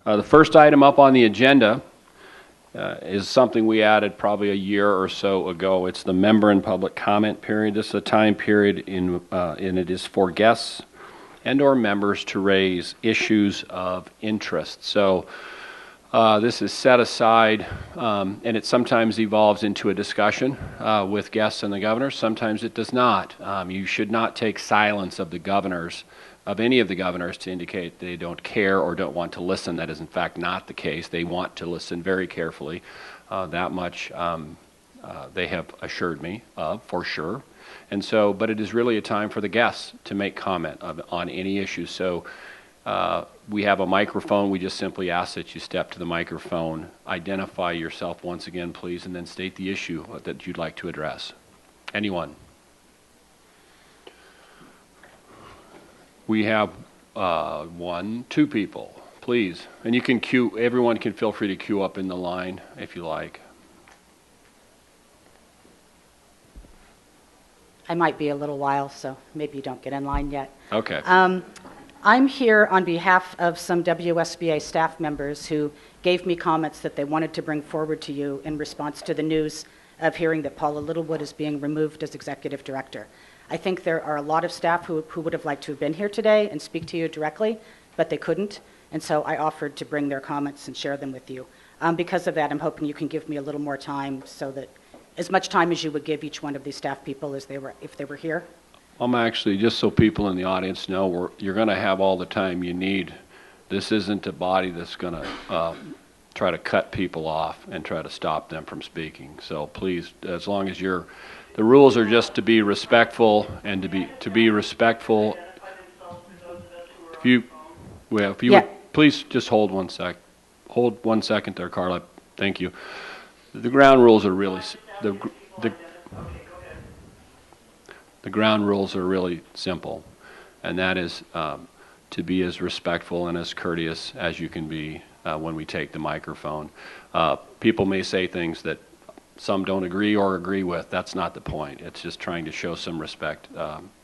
The first item up on the agenda is something we added probably a year or so ago. It's the member and public comment period. This is a time period and it is for guests and or members to raise issues of interest. So this is set aside, and it sometimes evolves into a discussion with guests and the governor. Sometimes it does not. You should not take silence of the governors, of any of the governors, to indicate they don't care or don't want to listen. That is in fact not the case. They want to listen very carefully. That much they have assured me of, for sure. And so, but it is really a time for the guests to make comment on any issue. So we have a microphone. We just simply ask that you step to the microphone, identify yourself once again, please, and then state the issue that you'd like to address. Anyone? We have two people, please. And you can queue, everyone can feel free to queue up in the line if you like. I might be a little while, so maybe you don't get in line yet. Okay. I'm here on behalf of some WSBA staff members who gave me comments that they wanted to bring forward to you in response to the news of hearing that Paula Littlewood is being removed as executive director. I think there are a lot of staff who would have liked to have been here today and speak to you directly, but they couldn't, and so I offered to bring their comments and share them with you. Because of that, I'm hoping you can give me a little more time, so that as much time as you would give each one of these staff people if they were here. I'm actually, just so people in the audience know, you're going to have all the time you need. This isn't a body that's going to try to cut people off and try to stop them from speaking. So please, as long as the rules are just to be respectful and to be respectful. If you would, please just hold 1 sec. Hold 1 second there, Carla. Thank you. The ground rules are really the ground rules are really simple, and that is to be as respectful and as courteous as you can be when we take the microphone. People may say things that some don't agree or agree with. That's not the point. It's just trying to show some respect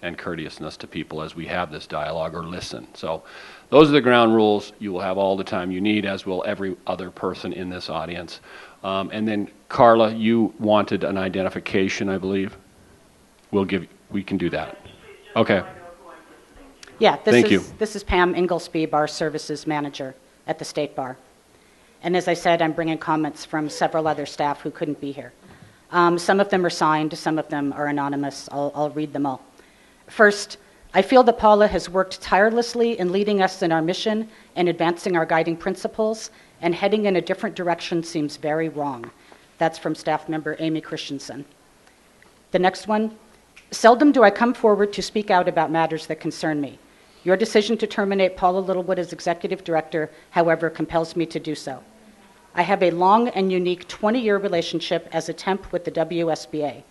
and courteousness to people as we have this dialogue or listen. So those are the ground rules. You will have all the time you need, as will every other person in this audience. And then, Carla, you wanted an identification, I believe. We can do that. Okay. Yeah, Thank you. This is Pam Inglesby, Bar Services Manager at the State Bar. And as I said, I'm bringing comments from several other staff who couldn't be here. Some of them are signed, some of them are anonymous. I'll read them all. First, I feel that Paula has worked tirelessly in leading us in our mission and advancing our guiding principles, and heading in a different direction seems very wrong. That's from staff member Amy Christensen. The next one, seldom do I come forward to speak out about matters that concern me. Your decision to terminate Paula Littlewood as executive director, however, compels me to do so. I have a long and unique 20-year relationship as a temp with the WSBA.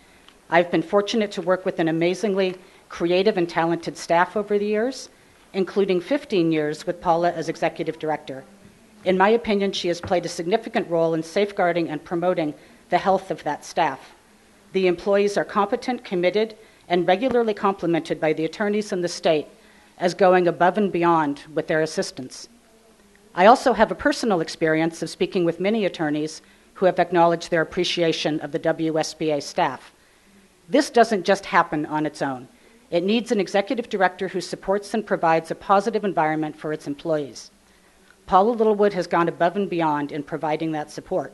I've been fortunate to work with an amazingly creative and talented staff over the years, including 15 years with Paula as executive director. In my opinion, she has played a significant role in safeguarding and promoting the health of that staff. The employees are competent, committed, and regularly complimented by the attorneys in the state as going above and beyond with their assistance. I also have a personal experience of speaking with many attorneys who have acknowledged their appreciation of the WSBA staff. This doesn't just happen on its own. It needs an executive director who supports and provides a positive environment for its employees. Paula Littlewood has gone above and beyond in providing that support.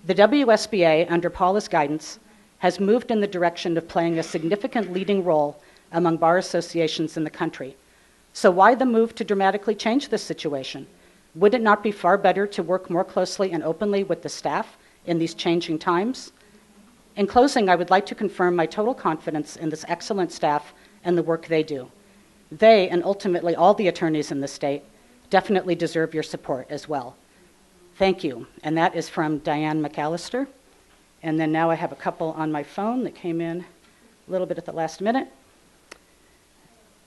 The WSBA, under Paula's guidance, has moved in the direction of playing a significant leading role among bar associations in the country. So why the move to dramatically change this situation? Would it not be far better to work more closely and openly with the staff in these changing times? In closing, I would like to confirm my total confidence in this excellent staff and the work they do. They, and ultimately all the attorneys in the state, definitely deserve your support as well. Thank you. And that is from Diane McAllister. And then now I have a couple on my phone that came in a little bit at the last minute.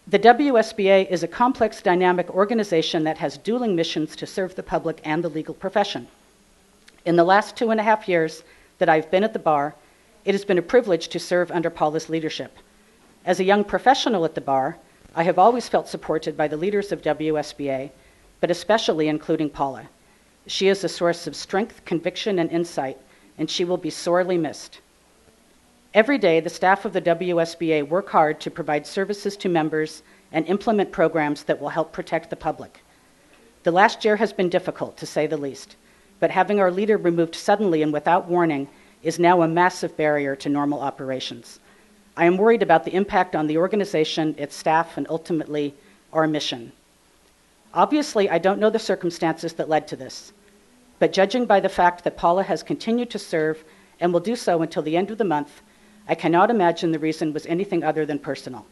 The WSBA is a complex, dynamic organization that has dueling missions to serve the public and the legal profession. In the last 2.5 years that I've been at the bar, it has been a privilege to serve under Paula's leadership. As a young professional at the bar, I have always felt supported by the leaders of WSBA, but especially including Paula. She is a source of strength, conviction, and insight, and she will be sorely missed. Every day, the staff of the WSBA work hard to provide services to members and implement programs that will help protect the public. The last year has been difficult, to say the least, but having our leader removed suddenly and without warning is now a massive barrier to normal operations. I am worried about the impact on the organization, its staff, and ultimately our mission. Obviously, I don't know the circumstances that led to this, but judging by the fact that Paula has continued to serve and will do so until the end of the month, I cannot imagine the reason was anything other than personal.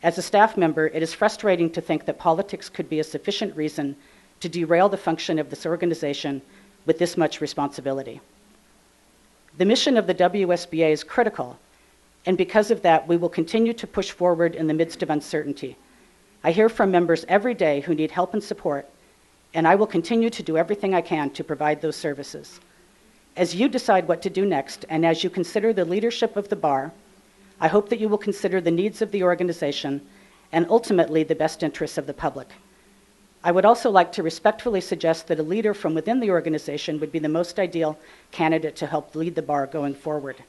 As a staff member, it is frustrating to think that politics could be a sufficient reason to derail the function of this organization with this much responsibility. The mission of the WSBA is critical, and because of that, we will continue to push forward in the midst of uncertainty. I hear from members every day who need help and support, and I will continue to do everything I can to provide those services. As you decide what to do next, and as you consider the leadership of the bar, I hope that you will consider the needs of the organization and ultimately the best interests of the public. I would also like to respectfully suggest that a leader from within the organization would be the most ideal candidate to help lead the bar going forward.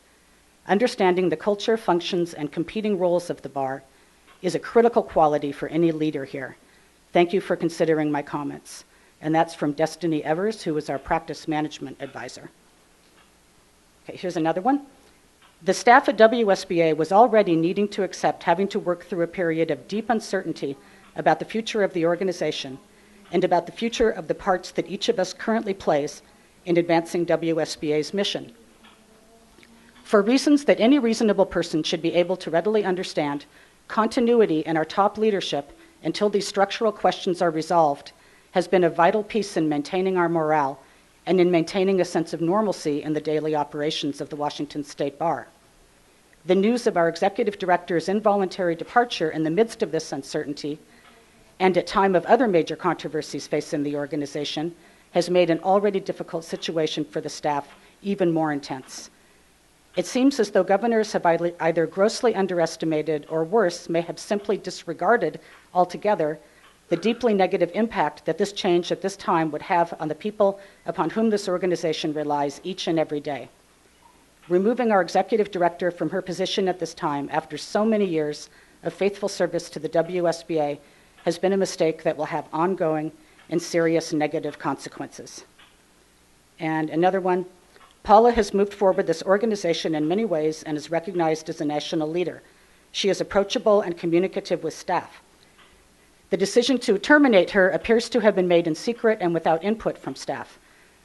Understanding the culture, functions, and competing roles of the bar is a critical quality for any leader here. Thank you for considering my comments. And that's from Destiny Evers, who is our practice management advisor. Okay, here's another one. The staff at WSBA was already needing to accept having to work through a period of deep uncertainty about the future of the organization and about the future of the parts that each of us currently plays in advancing WSBA's mission. For reasons that any reasonable person should be able to readily understand, continuity in our top leadership until these structural questions are resolved has been a vital piece in maintaining our morale and in maintaining a sense of normalcy in the daily operations of the Washington State Bar. The news of our executive director's involuntary departure in the midst of this uncertainty and at time of other major controversies facing the organization has made an already difficult situation for the staff even more intense. It seems as though governors have either grossly underestimated or worse, may have simply disregarded altogether the deeply negative impact that this change at this time would have on the people upon whom this organization relies each and every day. Removing our executive director from her position at this time after so many years of faithful service to the WSBA has been a mistake that will have ongoing and serious negative consequences. And another one, Paula has moved forward this organization in many ways and is recognized as a national leader. She is approachable and communicative with staff. The decision to terminate her appears to have been made in secret and without input from staff.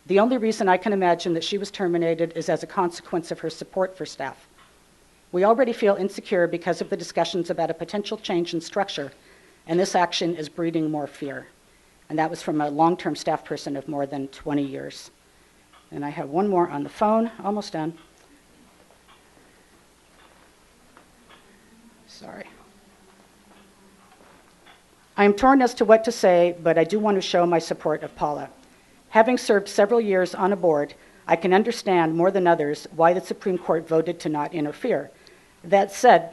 The only reason I can imagine that she was terminated is as a consequence of her support for staff. We already feel insecure because of the discussions about a potential change in structure, and this action is breeding more fear. And that was from a long-term staff person of more than 20 years. And I have one more on the phone, almost done. Sorry. I am torn as to what to say, but I do want to show my support of Paula. Having served several years on a board, I can understand more than others why the Supreme Court voted to not interfere. That said,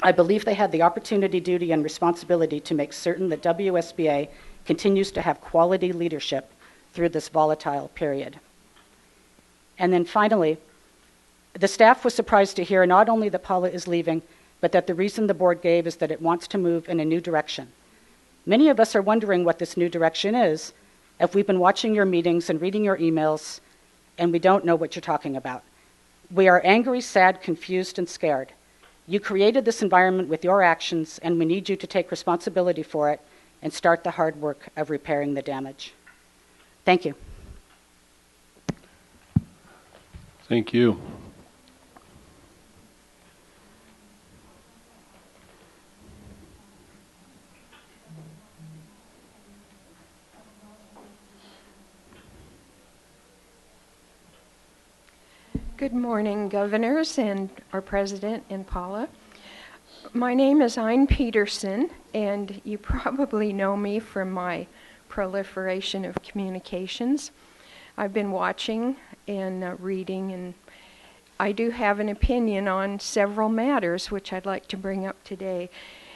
I believe they had the opportunity, duty, and responsibility to make certain that WSBA continues to have quality leadership through this volatile period. And then finally, the staff was surprised to hear not only that Paula is leaving, but that the reason the board gave is that it wants to move in a new direction. Many of us are wondering what this new direction is, if we've been watching your meetings and reading your emails, and we don't know what you're talking about. We are angry, sad, confused, and scared. You created this environment with your actions, and we need you to take responsibility for it and start the hard work of repairing the damage. Thank you. Thank you. Good morning, governors and our president and Paula. My name is Ayn Peterson, and you probably know me from my proliferation of communications. I've been watching and reading, and I do have an opinion on several matters which I'd like to bring up today.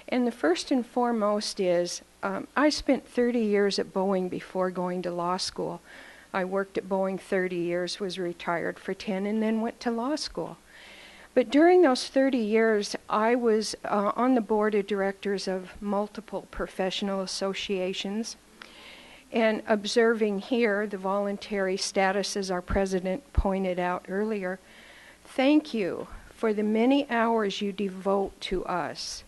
And the first and foremost is I spent 30 years at Boeing before going to law school. I worked at Boeing 30 years, was retired for 10, and then went to law school. But during those 30 years, I was on the board of directors of multiple professional associations, and observing here the voluntary status, as our president pointed out earlier. Thank you for the many hours you devote to us.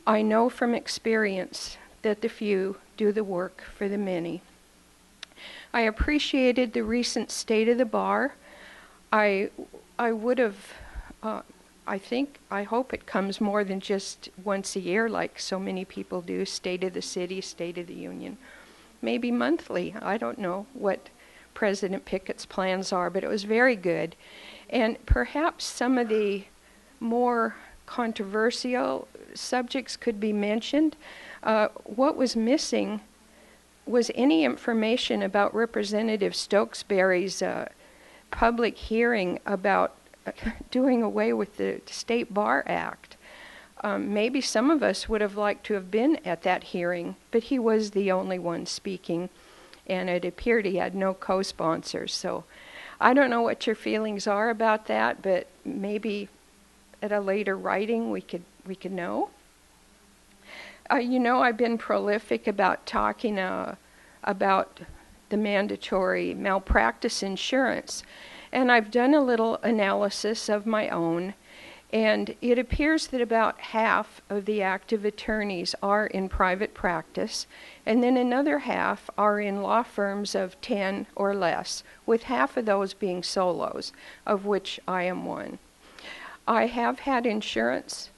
I know from experience that the few do the work for the many. I appreciated the recent state of the bar. I would have, I hope it comes more than just once a year like so many people do, State of the City, State of the Union. Maybe monthly. I don't know what President Pickett's plans are, but it was very good. And perhaps some of the more controversial subjects could be mentioned. What was missing was any information about Representative Stokesbury's public hearing about doing away with the State Bar Act. Maybe some of us would have liked to have been at that hearing, but he was the only one speaking, and it appeared he had no co-sponsors. So I don't know what your feelings are about that, but maybe at a later writing we could know. You know, I've been prolific about talking about the mandatory malpractice insurance, and I've done a little analysis of my own. And it appears that about half of the active attorneys are in private practice, and then another half are in law firms of 10 or less, with half of those being solos, of which I am one. I have had insurance.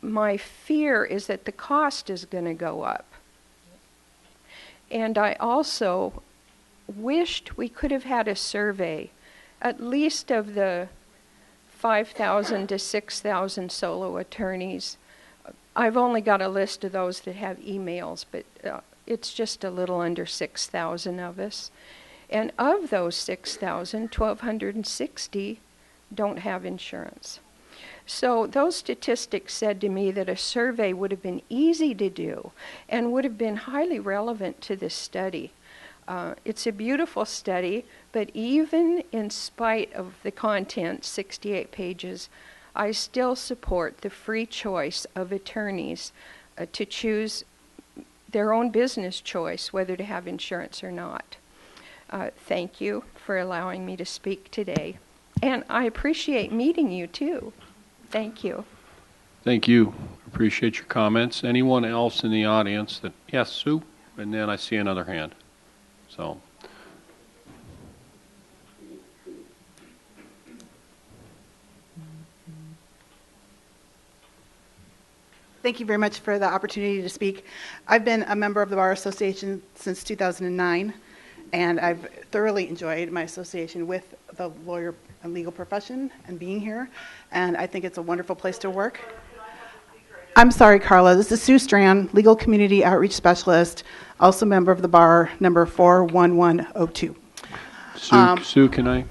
My fear is that the cost is going to go up. And I also wished we could have had a survey, at least of the 5,000 to 6,000 solo attorneys. I've only got a list of those that have emails, but it's just a little under 6,000 of us. And of those 6,000, 1,260 don't have insurance. So those statistics said to me that a survey would have been easy to do and would have been highly relevant to this study. It's a beautiful study, but even in spite of the content, 68 pages, I still support the free choice of attorneys to choose their own business choice, whether to have insurance or not. Thank you for allowing me to speak today. And I appreciate meeting you, too. Thank you. Thank you. Appreciate your comments. Anyone else in the audience that, yes, Sue? And then I see another hand. So. Thank you very much for the opportunity to speak. I've been a member of the Bar Association since 2009, and I've thoroughly enjoyed my association with the lawyer and legal profession and being here, and I think it's a wonderful place to work. I'm sorry, Carla. This is Sue Strand, Legal Community Outreach Specialist, also member of the Bar, number 41102. Sue, can I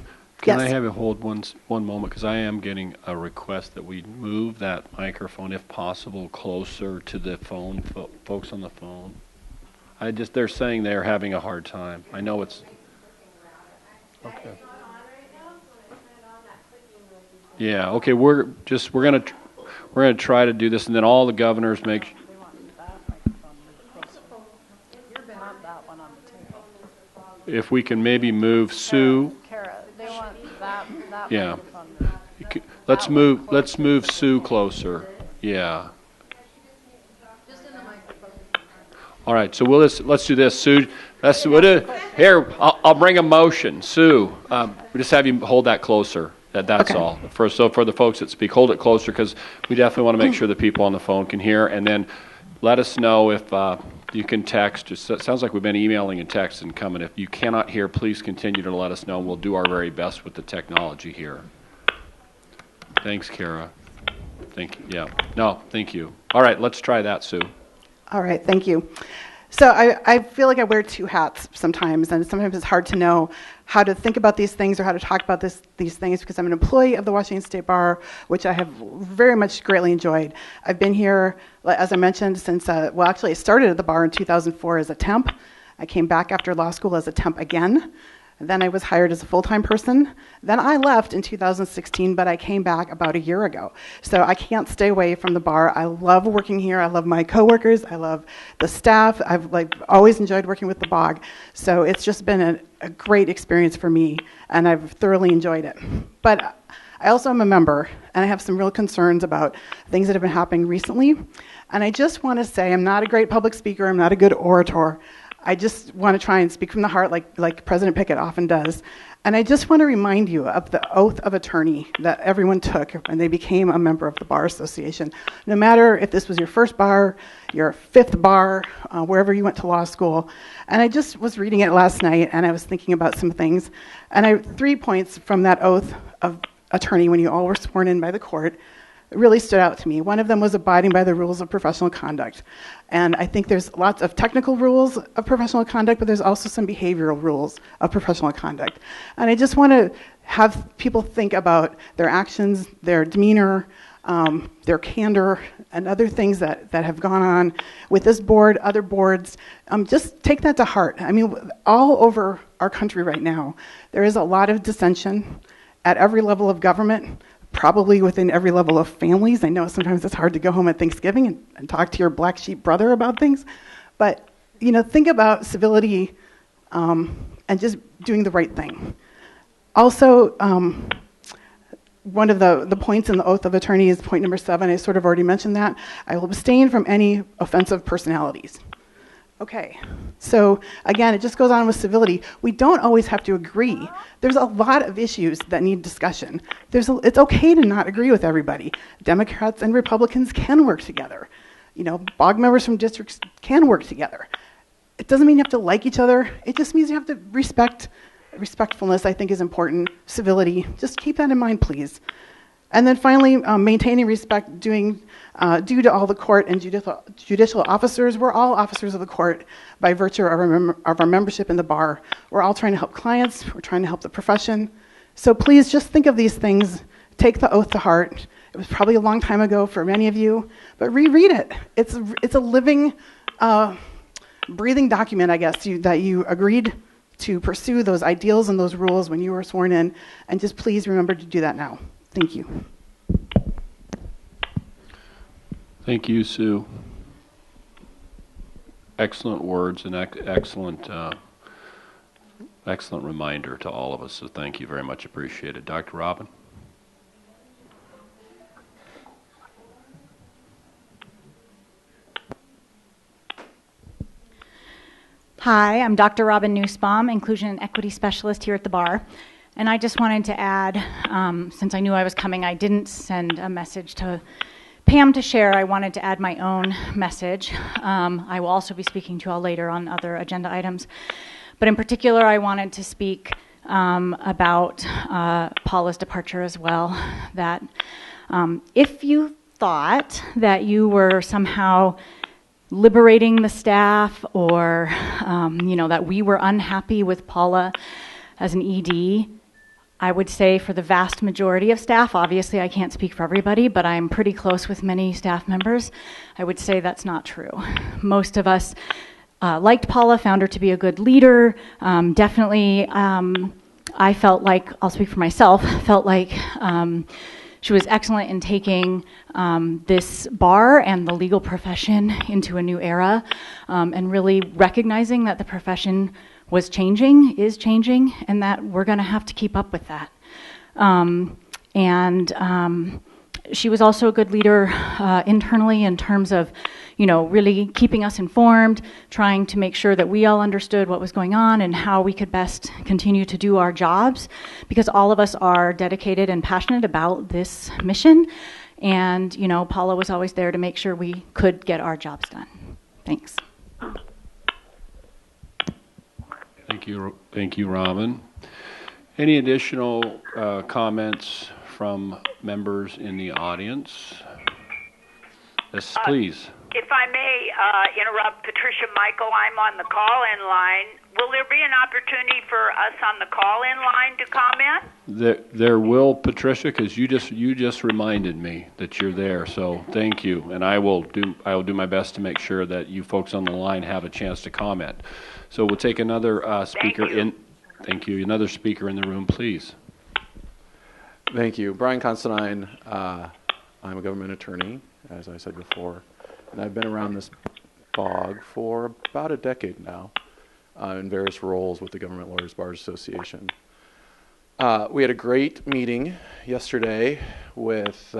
Yes. have you hold one moment, because I am getting a request that we move that microphone, if possible, closer to the phone, folks on the phone. They're saying they're having a hard time. I know it's okay. Yeah. Okay. We're gonna try to do this, and then all the governors make. If we can maybe move Sue. Kara, they want that Yeah. microphone. Let's move Sue closer. Yeah. All right. So let's do this, Sue. Here. I'll bring a motion, Sue. We just have you hold that closer. That's Okay. all. For the folks that speak, hold it closer, because we definitely want to make sure the people on the phone can hear. And then let us know if you can text. It sounds like we've been emailing and texting coming. If you cannot hear, please continue to let us know. We'll do our very best with the technology here. Thanks, Kara. Thank you. Yeah. No, thank you. All right, let's try that, Sue. All right, thank you. So I feel like I wear two hats sometimes, and sometimes it's hard to know how to think about these things or how to talk about these things because I'm an employee of the Washington State Bar, which I have very much greatly enjoyed. I've been here, as I mentioned, since, actually I started at the bar in 2004 as a temp. I came back after law school as a temp again. Then I was hired as a full-time person. Then I left in 2016, but I came back about a year ago. So I can't stay away from the bar. I love working here. I love my coworkers. I love the staff. I've always enjoyed working with the BOG. So it's just been a great experience for me, and I've thoroughly enjoyed it. But I also am a member, and I have some real concerns about things that have been happening recently. And I just want to say I'm not a great public speaker. I'm not a good orator. I just want to try and speak from the heart like President Pickett often does. And I just want to remind you of the oath of attorney that everyone took when they became a member of the Bar Association. No matter if this was your first bar, your fifth bar, wherever you went to law school. And I just was reading it last night, and I was thinking about some things. And 3 points from that oath of attorney when you all were sworn in by the court really stood out to me. One of them was abiding by the rules of professional conduct. And I think there's lots of technical rules of professional conduct, but there's also some behavioral rules of professional conduct. And I just want to have people think about their actions, their demeanor, their candor, and other things that have gone on with this board, other boards. Just take that to heart. I mean, all over our country right now, there is a lot of dissension at every level of government, probably within every level of families. I know sometimes it's hard to go home at Thanksgiving and talk to your black sheep brother about things, but think about civility and just doing the right thing. Also, one of the points in the oath of attorney is point number 7. I sort of already mentioned that. I will abstain from any offensive personalities. Okay, so again, it just goes on with civility. We don't always have to agree. There's a lot of issues that need discussion. It's okay to not agree with everybody. Democrats and Republicans can work together. BOG members from districts can work together. It doesn't mean you have to like each other. It just means you have to respect. Respectfulness, I think, is important. Civility, just keep that in mind, please. And then finally, maintaining respect, due to all the court and judicial officers. We're all officers of the court by virtue of our membership in the bar. We're all trying to help clients. We're trying to help the profession. So please just think of these things. Take the oath to heart. It was probably a long time ago for many of you, but reread it. It's a living, breathing document, I guess, that you agreed to pursue those ideals and those rules when you were sworn in. And just please remember to do that now. Thank you. Thank you, Sue. Excellent words and excellent reminder to all of us, so thank you very much. Appreciated. Dr. Robin? Hi, I'm Dr. Robin Nussbaum, Inclusion and Equity Specialist here at the bar. And I just wanted to add, since I knew I was coming, I didn't send a message to Pam to share. I wanted to add my own message. I will also be speaking to you all later on other agenda items. But in particular, I wanted to speak about Paula's departure as well. That if you thought that you were somehow liberating the staff or, that we were unhappy with Paula as an ED, I would say for the vast majority of staff, obviously I can't speak for everybody, but I'm pretty close with many staff members, I would say that's not true. Most of us liked Paula, found her to be a good leader. Definitely, I felt like, I'll speak for myself, felt like she was excellent in taking this bar and the legal profession into a new era, and really recognizing that the profession is changing, and that we're going to have to keep up with that. She was also a good leader internally in terms of, really keeping us informed, trying to make sure that we all understood what was going on and how we could best continue to do our jobs, because all of us are dedicated and passionate about this mission. And, Paula was always there to make sure we could get our jobs done. Thanks. Thank you, Robin. Any additional comments from members in the audience? Yes, please. If I may interrupt Patricia Michael, I'm on the call-in line. Will there be an opportunity for us on the call-in line to comment? There will, Patricia, because you just reminded me that you're there. So thank you, and I will do my best to make sure that you folks on the line have a chance to comment. So we'll take another speaker Thank you. Thank you. Another speaker in the room, please. Thank you. Brian Constantine. I'm a government attorney, as I said before, and I've been around this bog for about a decade now in various roles with the Government Lawyers Bar Association. We had a great meeting yesterday with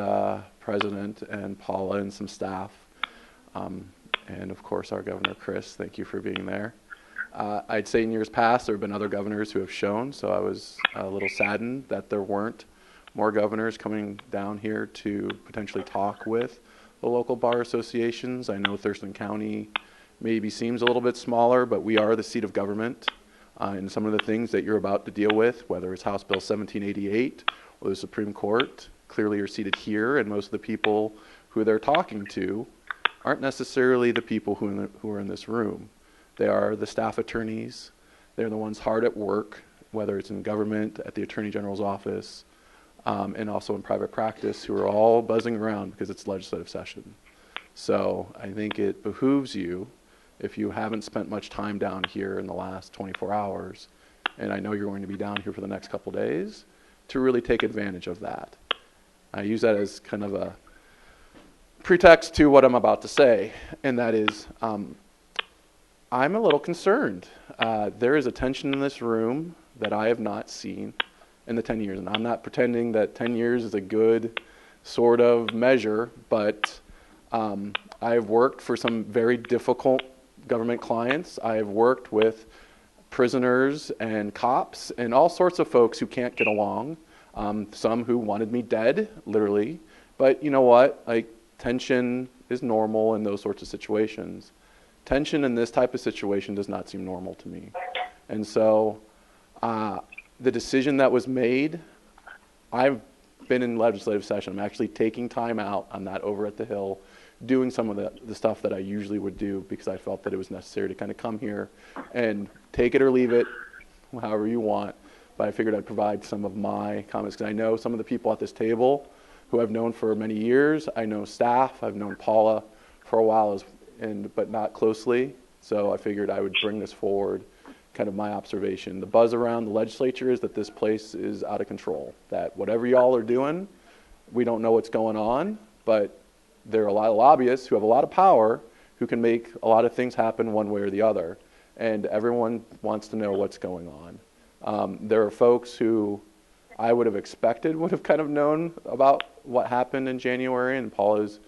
President and Paula and some staff, and of course our Governor Chris. Thank you for being there. I'd say in years past there have been other governors who have shown, so I was a little saddened that there weren't more governors coming down here to potentially talk with the local bar associations. I know Thurston County maybe seems a little bit smaller, but we are the seat of government. And some of the things that you're about to deal with, whether it's House Bill 1788 or the Supreme Court, clearly are seated here, and most of the people who they're talking to aren't necessarily the people who are in this room. They are the staff attorneys. They're the ones hard at work, whether it's in government, at the Attorney General's office, and also in private practice, who are all buzzing around because it's legislative session. So I think it behooves you, if you haven't spent much time down here in the last 24 hours, and I know you're going to be down here for the next couple days, to really take advantage of that. I use that as kind of a pretext to what I'm about to say, and that is, I'm a little concerned. There is a tension in this room that I have not seen in the 10 years, and I'm not pretending that 10 years is a good sort of measure, but I've worked for some very difficult government clients. I've worked with prisoners and cops and all sorts of folks who can't get along, some who wanted me dead, literally. But you know what? Like, tension is normal in those sorts of situations. Tension in this type of situation does not seem normal to me. And so the decision that was made, I've been in legislative session. I'm actually taking time out. I'm not over at the Hill doing some of the stuff that I usually would do because I felt that it was necessary to kind of come here and take it or leave it, however you want. But I figured I'd provide some of my comments because I know some of the people at this table who I've known for many years. I know staff. I've known Paula for a while, but not closely. So I figured I would bring this forward, kind of my observation. The buzz around the legislature is that this place is out of control, that whatever y'all are doing, we don't know what's going on, but there are a lot of lobbyists who have a lot of power who can make a lot of things happen one way or the other, and everyone wants to know what's going on. There are folks who I would have expected would have kind of known about what happened in January and Paula's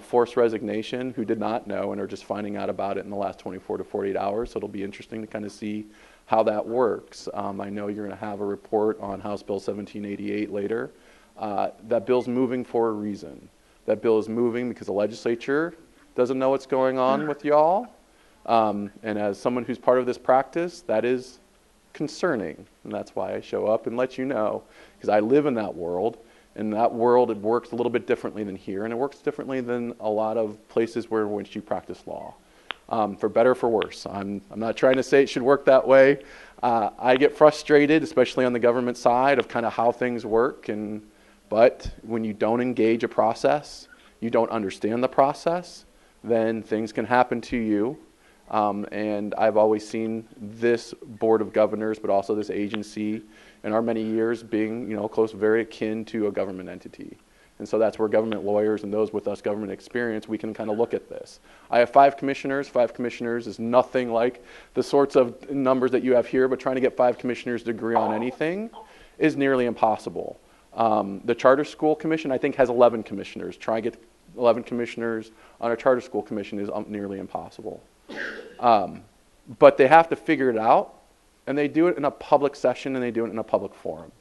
forced resignation, who did not know and are just finding out about it in the last 24 to 48 hours. So it'll be interesting to kind of see how that works. I know you're going to have a report on House Bill 1788 later. That bill's moving for a reason. That bill is moving because the legislature doesn't know what's going on with y'all. And as someone who's part of this practice, that is concerning. And that's why I show up and let you know, because I live in that world. In that world, it works a little bit differently than here, and it works differently than a lot of places where which you practice law, for better or for worse. I'm not trying to say it should work that way. I get frustrated, especially on the government side, of kind of how things work, but when you don't engage a process, you don't understand the process, then things can happen to you. And I've always seen this Board of Governors, but also this agency, in our many years being, close, very akin to a government entity. And so that's where government lawyers and those with us government experience, we can kind of look at this. I have 5 commissioners. 5 commissioners is nothing like the sorts of numbers that you have here, but trying to get 5 commissioners to agree on anything is nearly impossible. The Charter School Commission, I think, has 11 commissioners. Trying to get 11 commissioners on a charter school commission is nearly impossible. But they have to figure it out, and they do it in a public session, and they do it in a public forum.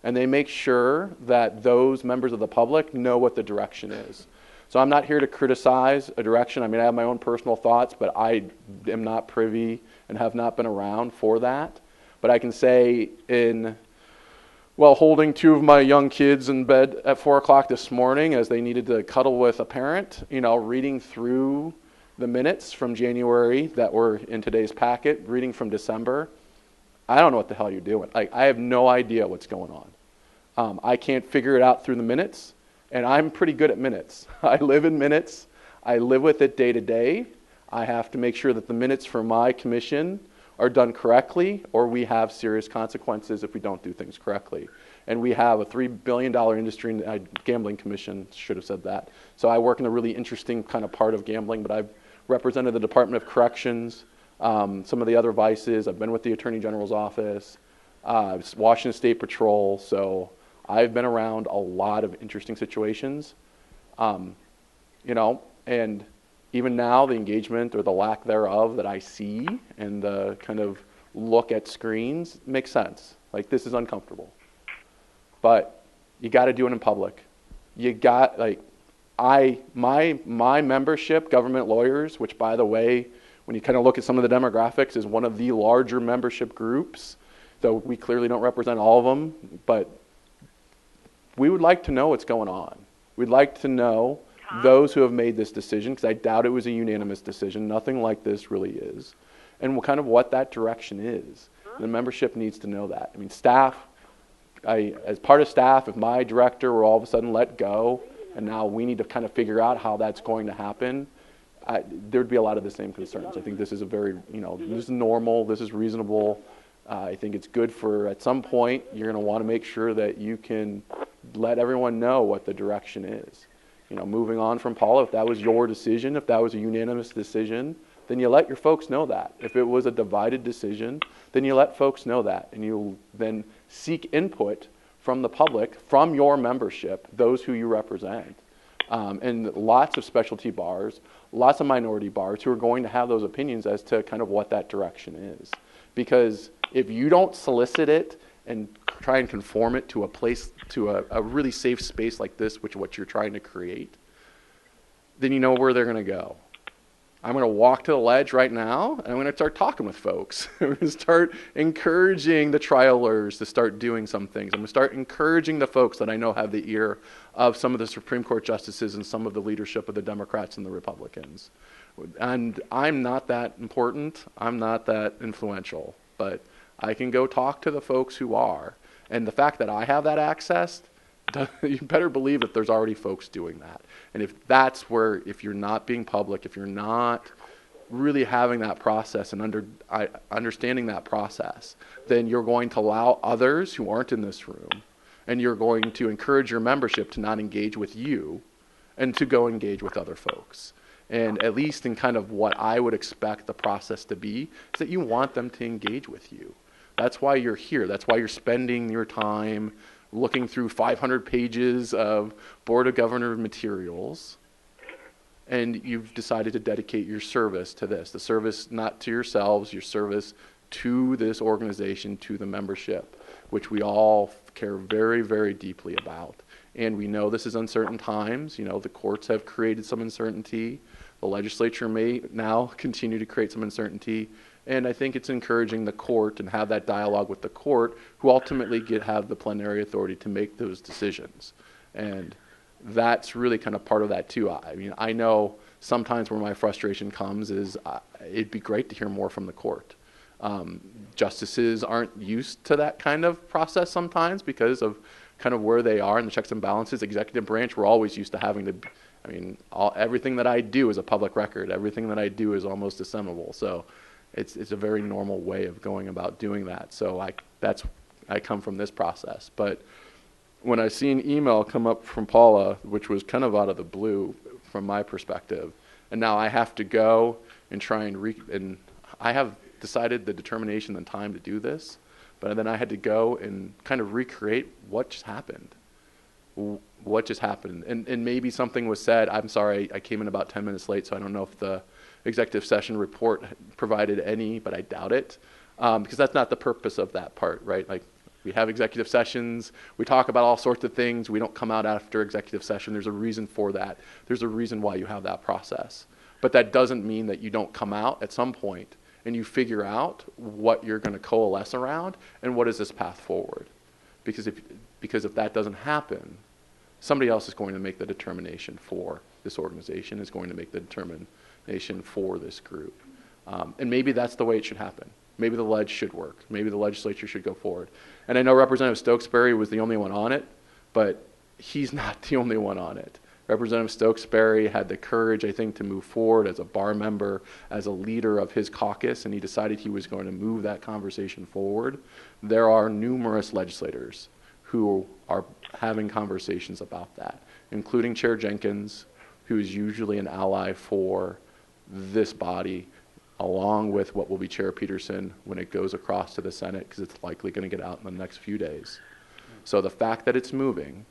And they make sure that those members of the public know what the direction is. So I'm not here to criticize a direction. I mean, I have my own personal thoughts, but I am not privy and have not been around for that. But I can say holding 2 of my young kids in bed at 4 o'clock this morning as they needed to cuddle with a parent, reading through the minutes from January that were in today's packet, reading from December, I don't know what the hell you're doing. Like, I have no idea what's going on. I can't figure it out through the minutes, and I'm pretty good at minutes. I live in minutes. I live with it day to day. I have to make sure that the minutes for my commission are done correctly, or we have serious consequences if we don't do things correctly. And we have a $3 billion industry, and gambling commission should have said that. So I work in a really interesting kind of part of gambling, but I've represented the Department of Corrections, some of the other vices. I've been with the Attorney General's office, Washington State Patrol. So I've been around a lot of interesting situations, and even now the engagement or the lack thereof that I see and the kind of look at screens makes sense. Like, this is uncomfortable. But you got to do it in public. You got, my membership, government lawyers, which, by the way, when you kind of look at some of the demographics, is one of the larger membership groups, though we clearly don't represent all of them, but we would like to know what's going on. We'd like to know those who have made this decision, because I doubt it was a unanimous decision. Nothing like this really is. And kind of what that direction is. The membership needs to know that. I mean, staff, as part of staff, if my director were all of a sudden let go, and now we need to kind of figure out how that's going to happen, there'd be a lot of the same concerns. I think this is a very, this is normal, this is reasonable. I think it's good for, at some point, you're going to want to make sure that you can let everyone know what the direction is. Moving on from Paula, if that was your decision, if that was a unanimous decision, then you let your folks know that. If it was a divided decision, then you let folks know that. And you then seek input from the public, from your membership, those who you represent. And lots of specialty bars, lots of minority bars who are going to have those opinions as to kind of what that direction is. Because if you don't solicit it and try and conform it to a place, to a really safe space like this, which is what you're trying to create, then you know where they're going to go. I'm going to walk to the ledge right now, and I'm going to start talking with folks. I'm going to start encouraging the trialers to start doing some things. I'm going to start encouraging the folks that I know have the ear of some of the Supreme Court justices and some of the leadership of the Democrats and the Republicans. And I'm not that important. I'm not that influential. But I can go talk to the folks who are. And the fact that I have that access, you better believe that there's already folks doing that. And if that's where, if you're not being public, if you're not really having that process and understanding that process, then you're going to allow others who aren't in this room, and you're going to encourage your membership to not engage with you and to go engage with other folks. And at least in kind of what I would expect the process to be, is that you want them to engage with you. That's why you're here. That's why you're spending your time looking through 500 pages of Board of Governors materials, and you've decided to dedicate your service to this. The service not to yourselves, your service to this organization, to the membership, which we all care very, very deeply about. And we know this is uncertain times. The courts have created some uncertainty. The legislature may now continue to create some uncertainty. And I think it's encouraging the court and have that dialogue with the court, who ultimately have the plenary authority to make those decisions. And that's really kind of part of that too. I mean, I know sometimes where my frustration comes is it'd be great to hear more from the court. Justices aren't used to that kind of process sometimes because of kind of where they are in the checks and balances. Executive branch, we're always used to having to, everything that I do is a public record. Everything that I do is almost disseminable. So it's a very normal way of going about doing that. So I come from this process. But when I see an email come up from Paula, which was kind of out of the blue from my perspective, and now I have to go and try and I have decided the determination and time to do this, but then I had to go and kind of recreate what just happened. What just happened. And maybe something was said. I'm sorry, I came in about 10 minutes late, so I don't know if the executive session report provided any, but I doubt it, because that's not the purpose of that part, right? Like, we have executive sessions, we talk about all sorts of things, we don't come out after executive session. There's a reason for that. There's a reason why you have that process. But that doesn't mean that you don't come out at some point and you figure out what you're going to coalesce around and what is this path forward. Because if that doesn't happen, somebody else is going to make the determination for this organization, is going to make the nation for this group. And maybe that's the way it should happen. Maybe the ledge should work. Maybe the legislature should go forward. And I know Representative Stokesbury was the only one on it, but he's not the only one on it. Representative Stokesbury had the courage, I think, to move forward as a bar member, as a leader of his caucus, and he decided he was going to move that conversation forward. There are numerous legislators who are having conversations about that, including Chair Jenkins, who is usually an ally for this body, along with what will be Chair Peterson when it goes across to the Senate, because it's likely going to get out in the next few days. So the fact that it's moving,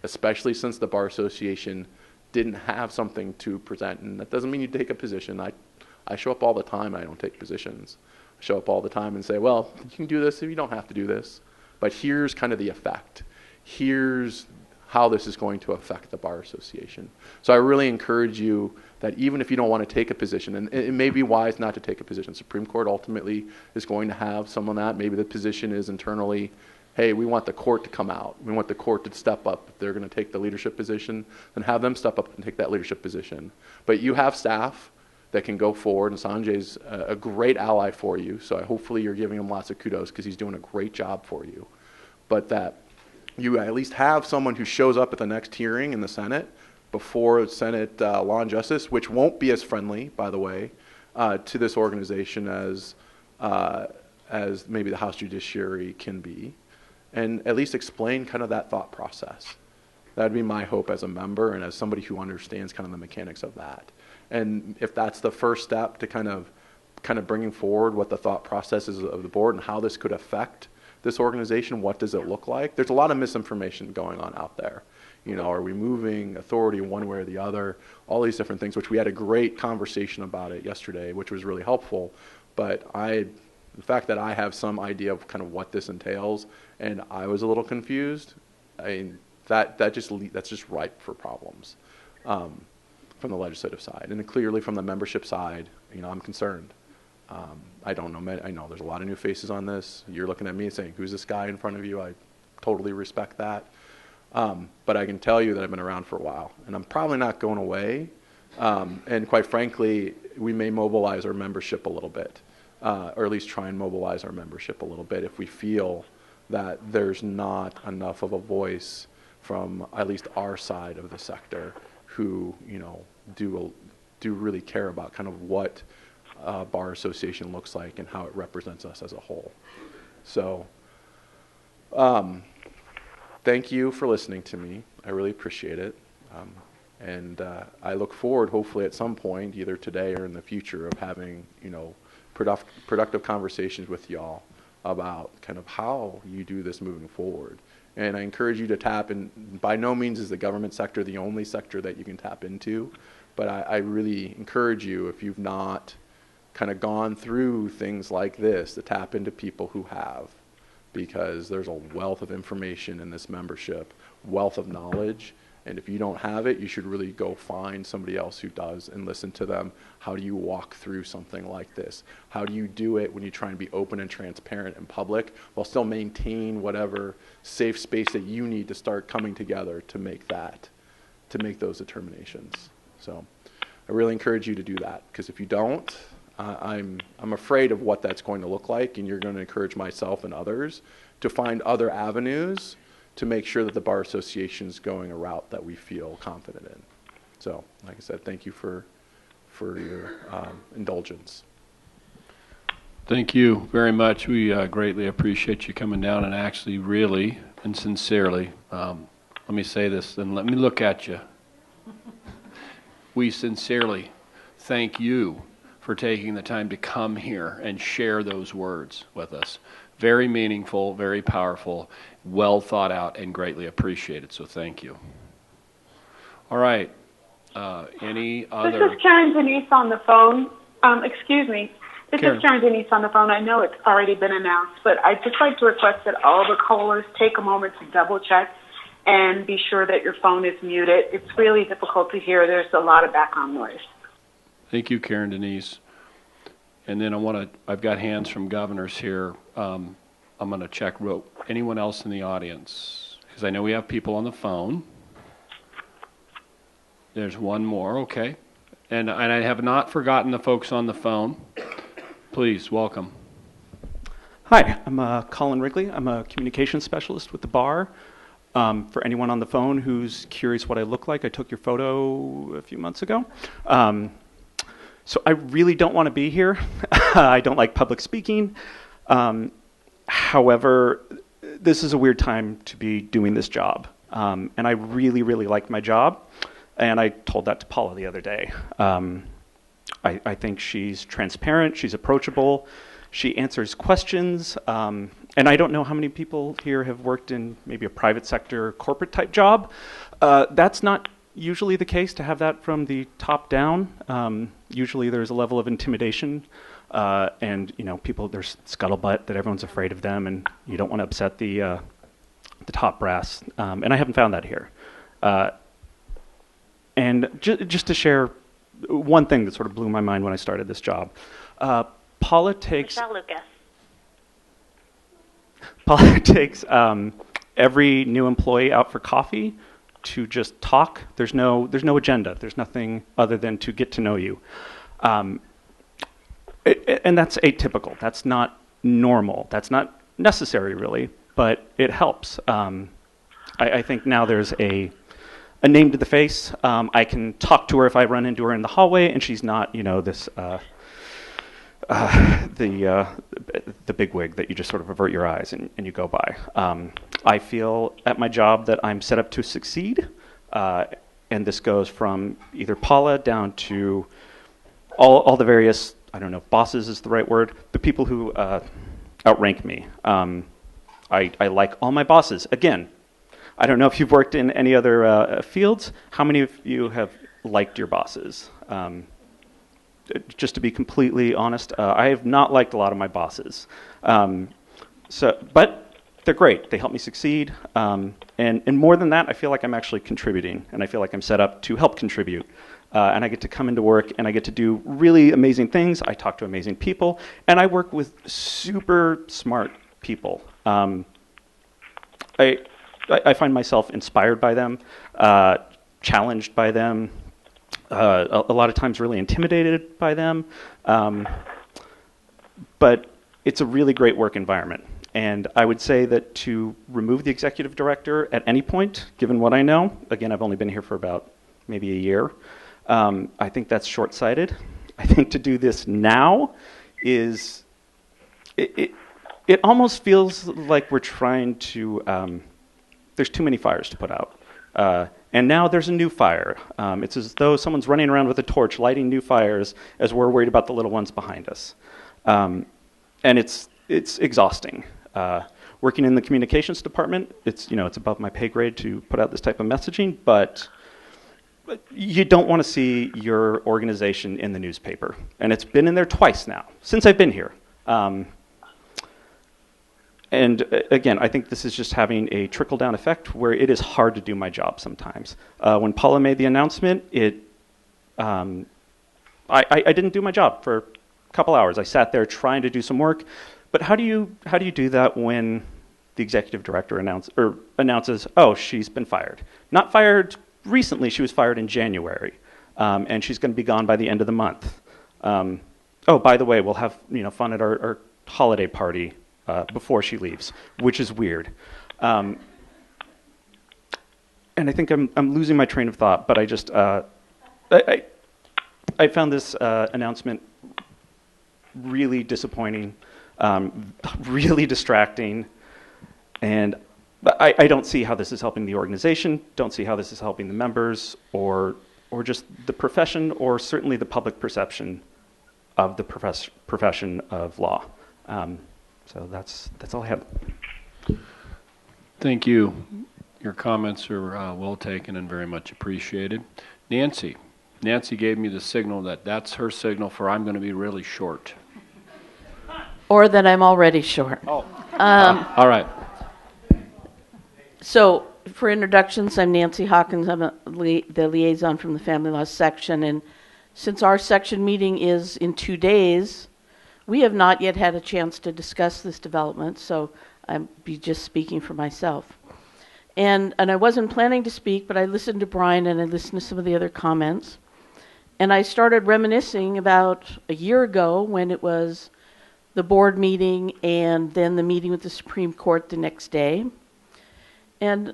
especially since the Bar Association didn't have something to present, and that doesn't mean you take a position. I show up all the time, I don't take positions. I show up all the time and say, well, you can do this if you don't have to do this, but here's kind of the effect. Here's how this is going to affect the Bar Association. So I really encourage you that even if you don't want to take a position, and it may be wise not to take a position, Supreme Court ultimately is going to have some on that. Maybe the position is internally, hey, we want the court to come out. We want the court to step up. If they're going to take the leadership position, then have them step up and take that leadership position. But you have staff that can go forward, and Sanjay's a great ally for you, so hopefully you're giving him lots of kudos because he's doing a great job for you. But that you at least have someone who shows up at the next hearing in the Senate before Senate Law and Justice, which won't be as friendly, by the way, to this organization as maybe the House Judiciary can be, and at least explain kind of that thought process. That'd be my hope as a member and as somebody who understands kind of the mechanics of that. And if that's the first step to kind of bringing forward what the thought process is of the board and how this could affect this organization, what does it look like? There's a lot of misinformation going on out there. You know, are we moving authority one way or the other? All these different things, which we had a great conversation about it yesterday, which was really helpful. But the fact that I have some idea of kind of what this entails, and I was a little confused, I mean, that's just ripe for problems from the legislative side, and then clearly from the membership side. You know, I'm concerned. I don't know. I know there's a lot of new faces on this. You're looking at me and saying, "Who's this guy in front of you?" I totally respect that, but I can tell you that I've been around for a while, and I'm probably not going away. And quite frankly, we may mobilize our membership a little bit. Or at least try and mobilize our membership a little bit if we feel that there's not enough of a voice from at least our side of the sector who, you know, do really care about kind of what Bar Association looks like and how it represents us as a whole. So thank you for listening to me. I really appreciate it. And I look forward, hopefully at some point, either today or in the future, of having, you know, productive conversations with y'all about kind of how you do this moving forward. And I encourage you to tap in. By no means is the government sector the only sector that you can tap into, but I really encourage you, if you've not kind of gone through things like this, to tap into people who have, because there's a wealth of information in this membership, wealth of knowledge. And if you don't have it, you should really go find somebody else who does and listen to them. How do you walk through something like this? How do you do it when you try and be open and transparent in public while still maintain whatever safe space that you need to start coming together to make those determinations? So I really encourage you to do that, because if you don't, I'm afraid of what that's going to look like, and you're going to encourage myself and others to find other avenues to make sure that the Bar Association is going a route that we feel confident in. So, like I said, thank you for your indulgence. Thank you very much. We greatly appreciate you coming down, and actually really and sincerely, let me say this and let me look at you. We sincerely thank you for taking the time to come here and share those words with us. Very meaningful, very powerful, well thought out, and greatly appreciated. So thank you. All right. Any other? This is Karen Denise on the phone. Excuse me. This Karen. is Karen Denise on the phone. I know it's already been announced, but I'd just like to request that all the callers take a moment to double check and be sure that your phone is muted. It's really difficult to hear. There's a lot of background noise. Thank you, Karen Denise. And then I've got hands from governors here. I'm going to check anyone else in the audience, because I know we have people on the phone. There's one more, okay. And I have not forgotten the folks on the phone. Please, welcome. Hi, I'm Colin Wrigley. I'm a communications specialist with the bar. For anyone on the phone who's curious what I look like, I took your photo a few months ago. So I really don't want to be here. I don't like public speaking. However, this is a weird time to be doing this job. And I really, really like my job. And I told that to Paula the other day. I think she's transparent, she's approachable, she answers questions. And I don't know how many people here have worked in maybe a private sector corporate type job. That's not usually the case to have that from the top down. Usually there's a level of intimidation and people, there's scuttlebutt that everyone's afraid of them and you don't want to upset the top brass. And I haven't found that here. And just to share one thing that sort of blew my mind when I started this job. Paula takes every new employee out for coffee to just talk. There's no agenda. There's nothing other than to get to know you. And that's atypical. That's not normal. That's not necessary, really, but it helps. I think now there's a name to the face. I can talk to her if I run into her in the hallway, and she's not, this the bigwig that you just sort of avert your eyes and you go by. I feel at my job that I'm set up to succeed, and this goes from either Paula down to all the various, I don't know if bosses is the right word, the people who outrank me. I like all my bosses. Again, I don't know if you've worked in any other fields. How many of you have liked your bosses? Just to be completely honest, I have not liked a lot of my bosses. But they're great. They help me succeed. And more than that, I feel like I'm actually contributing, and I feel like I'm set up to help contribute. And I get to come into work, and I get to do really amazing things. I talk to amazing people, and I work with super smart people. I find myself inspired by them, challenged by them, a lot of times really intimidated by them. But it's a really great work environment. And I would say that to remove the executive director at any point, given what I know, again, I've only been here for about maybe a year, I think that's short-sighted. I think to do this now is, it almost feels like we're trying to, there's too many fires to put out. And now there's a new fire. It's as though someone's running around with a torch, lighting new fires as we're worried about the little ones behind us. And it's exhausting. Working in the communications department, it's above my pay grade to put out this type of messaging, but you don't want to see your organization in the newspaper. And it's been in there twice now, since I've been here. And again, I think this is just having a trickle-down effect where it is hard to do my job sometimes. When Paula made the announcement, I didn't do my job for a couple hours. I sat there trying to do some work. But how do you do that when the executive director announces, oh, she's been fired? Not fired recently. She was fired in January, and she's going to be gone by the end of the month. Oh, by the way, we'll have fun at our holiday party before she leaves, which is weird. And I think I'm losing my train of thought, but I just I found this announcement really disappointing, really distracting, and I don't see how this is helping the organization, don't see how this is helping the members, or just the profession, or certainly the public perception of the profession of law. So that's all I have. Thank you. Your comments are well taken and very much appreciated. Nancy gave me the signal that's her signal for I'm going to be really short. Or that I'm already short. Oh, all right. So, for introductions, I'm Nancy Hawkins. I'm the liaison from the Family Law section. And since our section meeting is in 2 days, we have not yet had a chance to discuss this development, so I'll be just speaking for myself. And I wasn't planning to speak, but I listened to Brian and I listened to some of the other comments. And I started reminiscing about a year ago when it was the board meeting and then the meeting with the Supreme Court the next day. And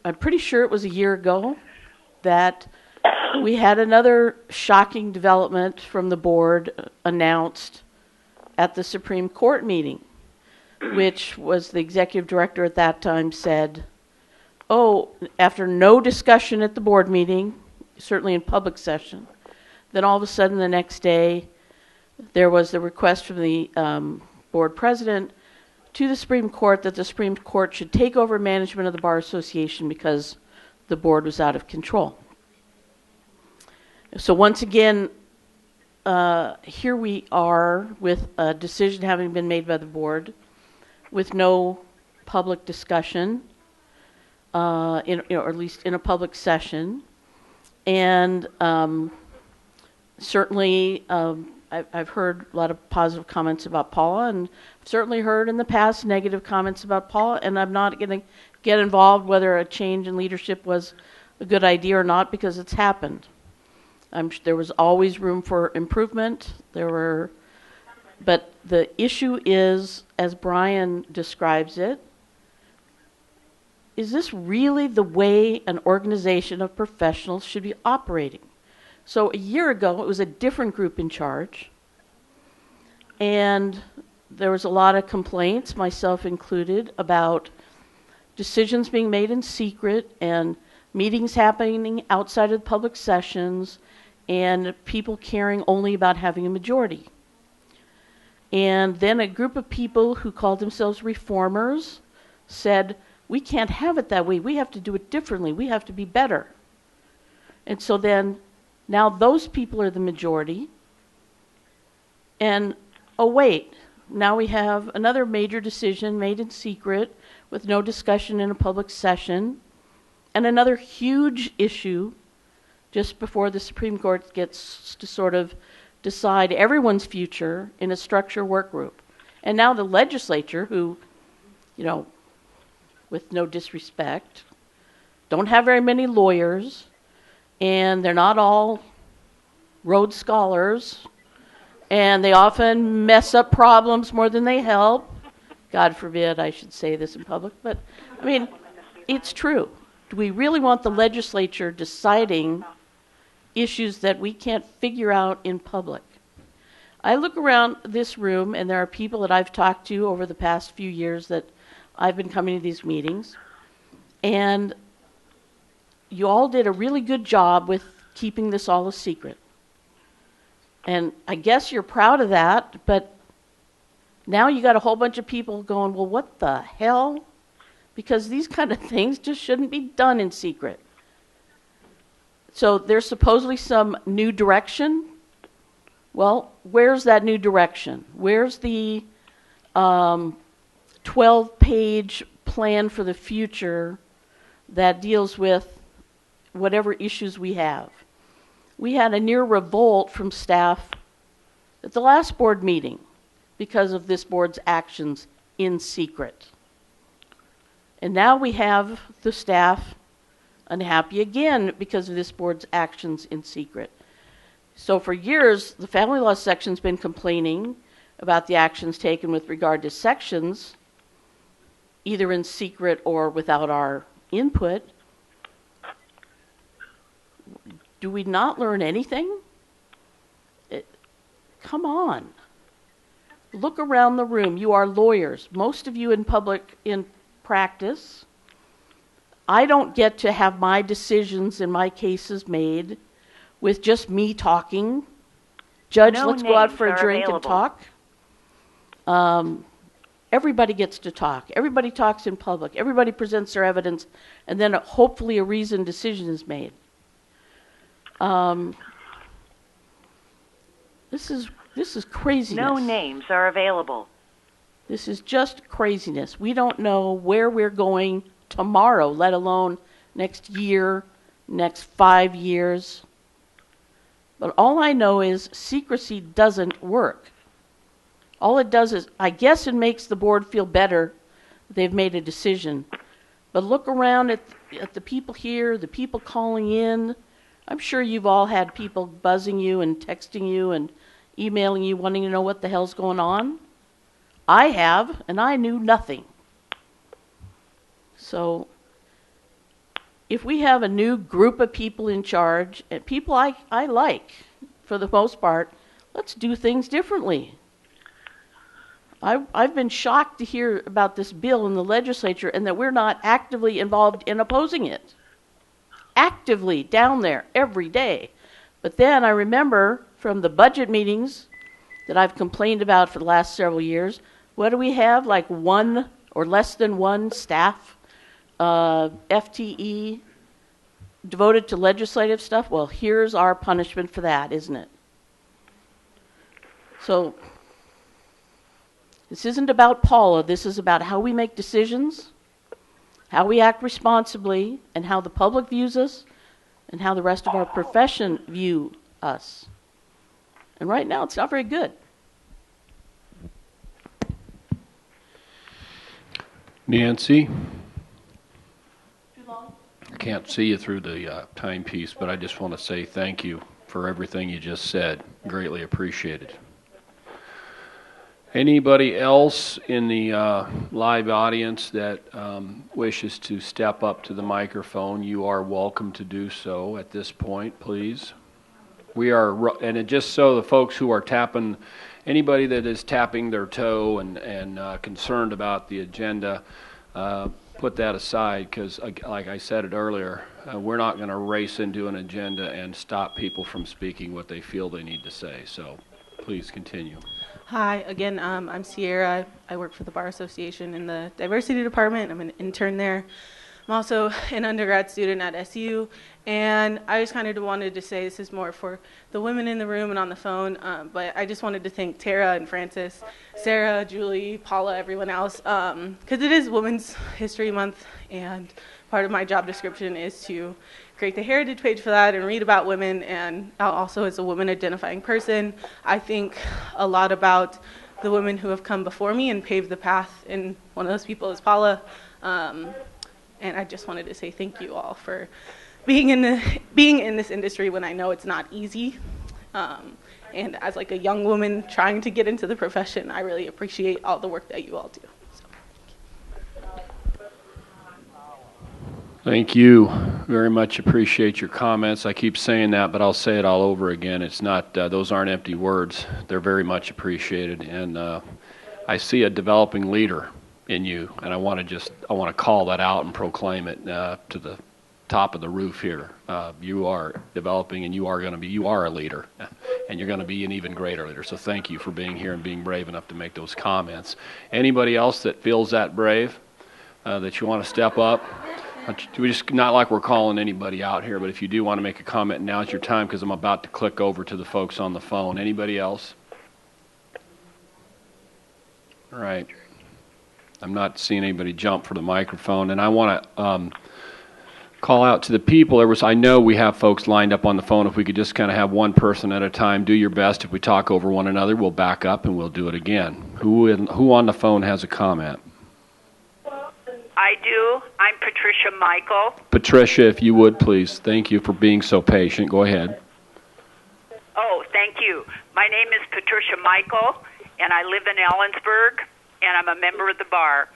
I'm pretty sure it was a year ago that we had another shocking development from the board announced at the Supreme Court meeting, which was the executive director at that time said, oh, after no discussion at the board meeting, certainly in public session, then all of a sudden the next day there was the request from the board president to the Supreme Court that the Supreme Court should take over management of the Bar Association because the board was out of control. So once again, here we are with a decision having been made by the board with no public discussion, or at least in a public session. And certainly I've heard a lot of positive comments about Paula, and certainly heard in the past negative comments about Paula, and I'm not going to get involved whether a change in leadership was a good idea or not, because it's happened. There was always room for improvement. But the issue is, as Brian describes it, is this really the way an organization of professionals should be operating? So a year ago, it was a different group in charge, and there was a lot of complaints, myself included, about decisions being made in secret and meetings happening outside of public sessions and people caring only about having a majority. And then a group of people who called themselves reformers said, we can't have it that way. We have to do it differently. We have to be better. And so then, now those people are the majority. And, oh wait, now we have another major decision made in secret with no discussion in a public session, and another huge issue just before the Supreme Court gets to sort of decide everyone's future in a structure work group. And now the legislature, who, with no disrespect, don't have very many lawyers, and they're not all Rhodes Scholars, and they often mess up problems more than they help. God forbid I should say this in public, but, it's true. Do we really want the legislature deciding issues that we can't figure out in public? I look around this room, and there are people that I've talked to over the past few years that I've been coming to these meetings, and you all did a really good job with keeping this all a secret. And I guess you're proud of that, but now you got a whole bunch of people going, well, what the hell? Because these kind of things just shouldn't be done in secret. So there's supposedly some new direction. Well, where's that new direction? Where's the 12-page plan for the future that deals with whatever issues we have? We had a near revolt from staff at the last board meeting because of this board's actions in secret. And now we have the staff unhappy again because of this board's actions in secret. So for years, the family law section's been complaining about the actions taken with regard to sections, either in secret or without our input. Do we not learn anything? Come on. Look around the room. You are lawyers. Most of you in practice. I don't get to have my decisions in my cases made with just me talking. Judge, let's go out for a drink and talk. Everybody gets to talk. Everybody talks in public. Everybody presents their evidence, and then hopefully a reasoned decision is made. This is craziness. No names are available. This is just craziness. We don't know where we're going tomorrow, let alone next year, next 5 years. But all I know is secrecy doesn't work. All it does is, I guess it makes the board feel better that they've made a decision. But look around at the people here, the people calling in, I'm sure you've all had people buzzing you and texting you and emailing you wanting to know what the hell's going on. I have, and I knew nothing. So if we have a new group of people in charge, and people I like, for the most part, let's do things differently. I've been shocked to hear about this bill in the legislature and that we're not actively involved in opposing it. Actively down there every day. But then I remember from the budget meetings that I've complained about for the last several years, what do we have? Like one or less than one staff FTE devoted to legislative stuff? Well, here's our punishment for that, isn't it? So this isn't about Paula. This is about how we make decisions, how we act responsibly, and how the public views us, and how the rest of our profession view us. And right now, it's not very good. Nancy? I can't see you through the timepiece, but I just want to say thank you for everything you just said. Greatly appreciated. Anybody else in the live audience that wishes to step up to the microphone, you are welcome to do so at this point, please. We are, and it just so the folks who are tapping, anybody that is tapping their toe and concerned about the agenda, put that aside, because like I said it earlier, we're not going to race into an agenda and stop people from speaking what they feel they need to say. So please continue. Hi, again, I'm Sierra. I work for the Bar Association in the Diversity Department. I'm an intern there. I'm also an undergrad student at SU, and I just kind of wanted to say this is more for the women in the room and on the phone, but I just wanted to thank Tara and Francis, Sarah, Julie, Paula, everyone else, because it is Women's History Month, and part of my job description is to create the heritage page for that and read about women, and also as a woman identifying person, I think a lot about the women who have come before me and paved the path, and one of those people is Paula. And I just wanted to say thank you all for being in this industry when I know it's not easy. And as like a young woman trying to get into the profession, I really appreciate all the work that you all do. Thank you. Very much appreciate your comments. I keep saying that, but I'll say it all over again. It's not; those aren't empty words. They're very much appreciated, and I see a developing leader in you, and I want to call that out and proclaim it to the top of the roof here. You are developing, and you are a leader, and you're going to be an even greater leader. So thank you for being here and being brave enough to make those comments. Anybody else that feels that brave, that you want to step up? We just not like we're calling anybody out here, but if you do want to make a comment, now's your time, because I'm about to click over to the folks on the phone. Anybody else? All right. I'm not seeing anybody jump for the microphone, and I want to call out to the people. I know we have folks lined up on the phone. If we could just kind of have one person at a time, do your best. If we talk over one another, we'll back up and we'll do it again. Who on the phone has a comment? I do. I'm Patricia Michael. Patricia, if you would, please. Thank you for being so patient. Go ahead. Oh, thank you. My name is Patricia Michael, and I live in Ellensburg, and I'm a member of the bar.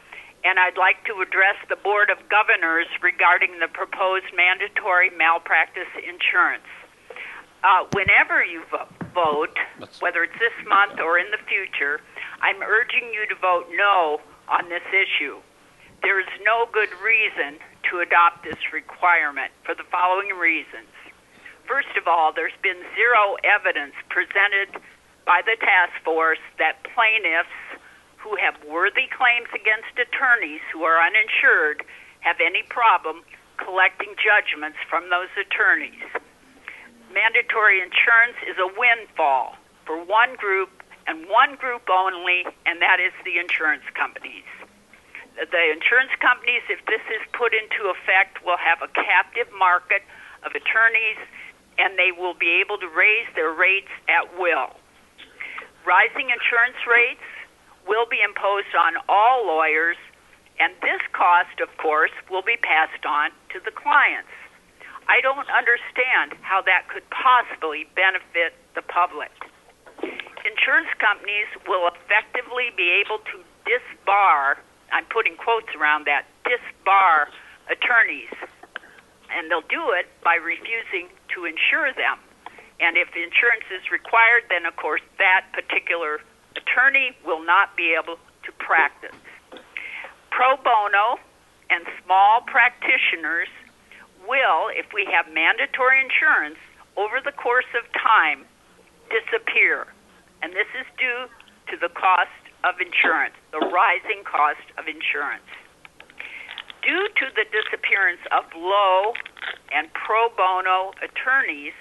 And I'd like to address the Board of Governors regarding the proposed mandatory malpractice insurance. Whenever you vote, whether it's this month or in the future, I'm urging you to vote no on this issue. There is no good reason to adopt this requirement for the following reasons. First of all, there's been zero evidence presented by the task force that plaintiffs who have worthy claims against attorneys who are uninsured have any problem collecting judgments from those attorneys. Mandatory insurance is a windfall for one group and one group only, and that is the insurance companies. The insurance companies, if this is put into effect, will have a captive market of attorneys, and they will be able to raise their rates at will. Rising insurance rates will be imposed on all lawyers, and this cost, of course, will be passed on to the clients. I don't understand how that could possibly benefit the public. Insurance companies will effectively be able to disbar, I'm putting quotes around that, disbar attorneys. And they'll do it by refusing to insure them. And if insurance is required, then of course that particular attorney will not be able to practice. Pro bono and small practitioners will, if we have mandatory insurance, over the course of time, disappear. And this is due to the cost of insurance, the rising cost of insurance. Due to the disappearance of low and pro bono attorneys,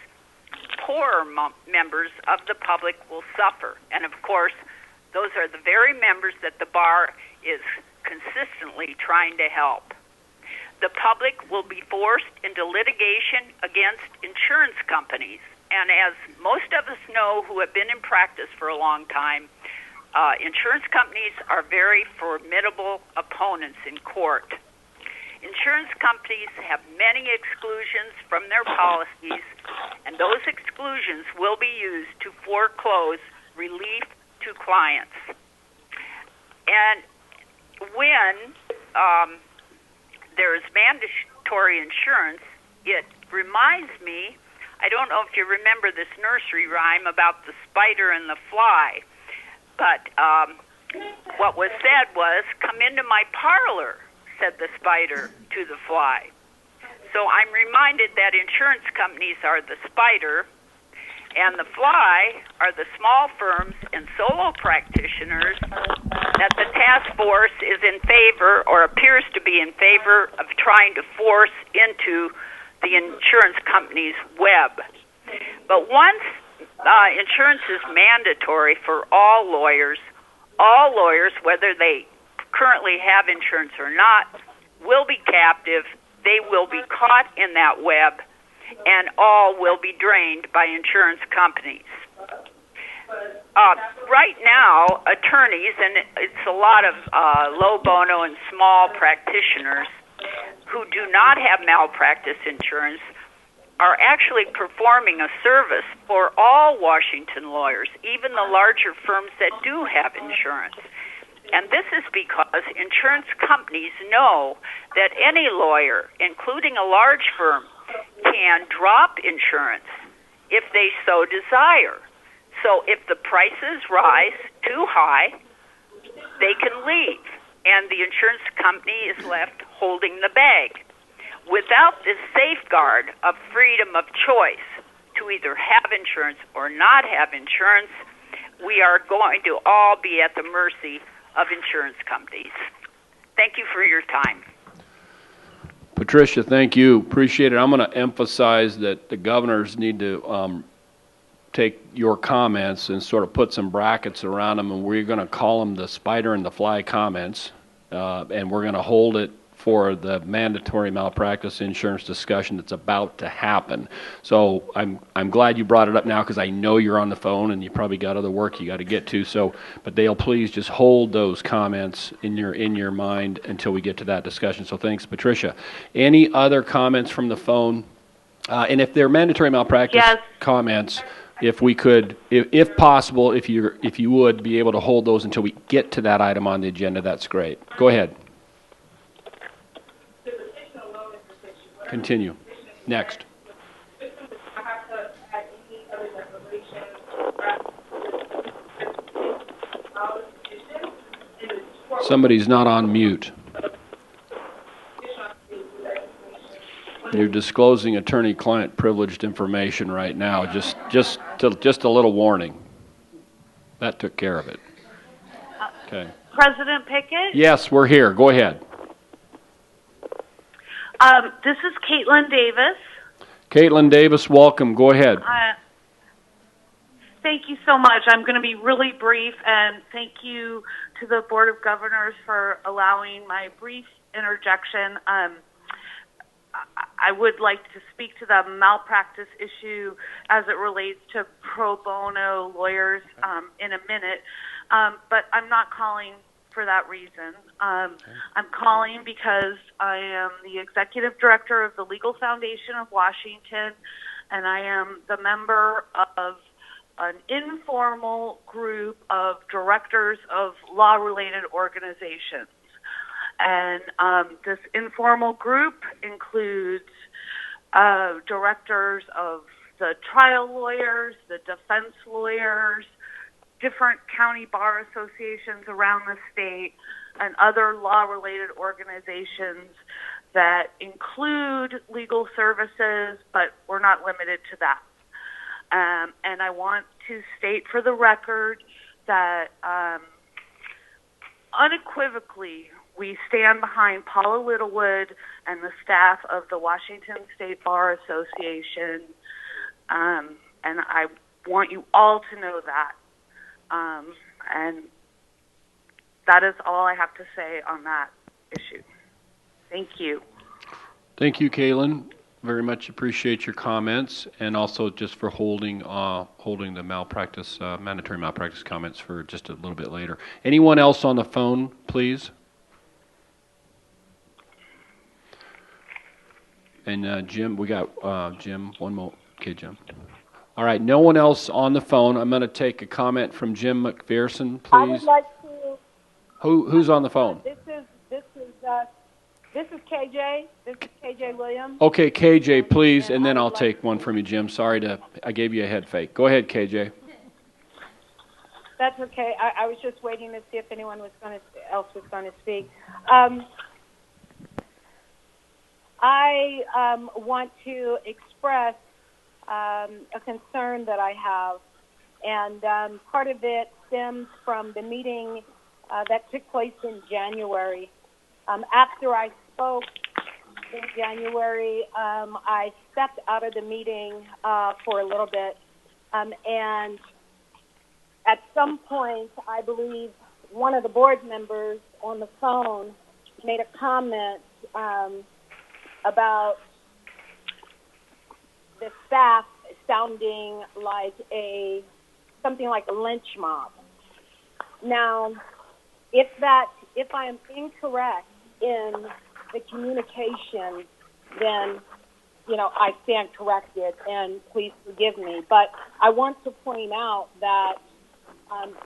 poorer members of the public will suffer. And of course, those are the very members that the bar is consistently trying to help. The public will be forced into litigation against insurance companies. And as most of us know who have been in practice for a long time, insurance companies are very formidable opponents in court. Insurance companies have many exclusions from their policies, and those exclusions will be used to foreclose relief to clients. And when there is mandatory insurance, it reminds me, I don't know if you remember this nursery rhyme about the spider and the fly, but what was said was, "Come into my parlor," said the spider to the fly. So I'm reminded that insurance companies are the spider, and the fly are the small firms and solo practitioners that the task force is in favor, or appears to be in favor, of trying to force into the insurance company's web. But once insurance is mandatory for all lawyers, whether they currently have insurance or not, will be captive. They will be caught in that web, and all will be drained by insurance companies. Right now, attorneys, and it's a lot of low bono and small practitioners who do not have malpractice insurance, are actually performing a service for all Washington lawyers, even the larger firms that do have insurance. And this is because insurance companies know that any lawyer, including a large firm, can drop insurance if they so desire. So if the prices rise too high, they can leave, and the insurance company is left holding the bag. Without this safeguard of freedom of choice to either have insurance or not have insurance, we are going to all be at the mercy of insurance companies. Thank you for your time. Patricia, thank you. Appreciate it. I'm going to emphasize that the governors need to take your comments and sort of put some brackets around them, and we're going to call them the spider and the fly comments, and we're going to hold it for the mandatory malpractice insurance discussion that's about to happen. So I'm glad you brought it up now, because I know you're on the phone and you probably got other work you got to get to. So, but Dale, please just hold those comments in your mind until we get to that discussion. So thanks, Patricia. Any other comments from the phone? And if they're mandatory malpractice comments, if we could, if possible, if you would be able to hold those until we get to that item on the agenda, that's great. Go ahead. Continue. Next. Somebody's not on mute. You're disclosing attorney-client privileged information right now. Just a little warning. That took care of it. Okay. President Pickett? Yes, we're here. Go ahead. This is Caitlin Davis. Caitlin Davis, welcome. Go ahead. Thank you so much. I'm going to be really brief, and thank you to the Board of Governors for allowing my brief interjection. I would like to speak to the malpractice issue as it relates to pro bono lawyers in a minute, but I'm not calling for that reason. I'm calling because I am the executive director of the Legal Foundation of Washington, and I am the member of an informal group of directors of law-related organizations. And this informal group includes directors of the trial lawyers, the defense lawyers, different county bar associations around the state, and other law-related organizations that include legal services, but we're not limited to that. And I want to state for the record that unequivocally we stand behind Paula Littlewood and the staff of the Washington State Bar Association, and I want you all to know that. And that is all I have to say on that issue. Thank you. Thank you, Kaylin. Very much appreciate your comments, and also just for holding the malpractice, mandatory malpractice comments for just a little bit later. Anyone else on the phone, please? And Jim, we got Jim. One more. Okay, Jim. All right, no one else on the phone. I'm going to take a comment from Jim McPherson, please. I would like to. Who's on the phone? This is KJ. This is KJ Williams. Okay, KJ, please, and then I'll take one from you, Jim. I gave you a head fake. Go ahead, KJ. That's okay. I was just waiting to see if anyone else was going to speak. I want to express a concern that I have, and part of it stems from the meeting that took place in January. After I spoke in January, I stepped out of the meeting for a little bit, and at some point, I believe one of the board members on the phone made a comment about the staff sounding like something like a lynch mob. Now, if I am incorrect in the communication, then I stand corrected, and please forgive me. But I want to point out that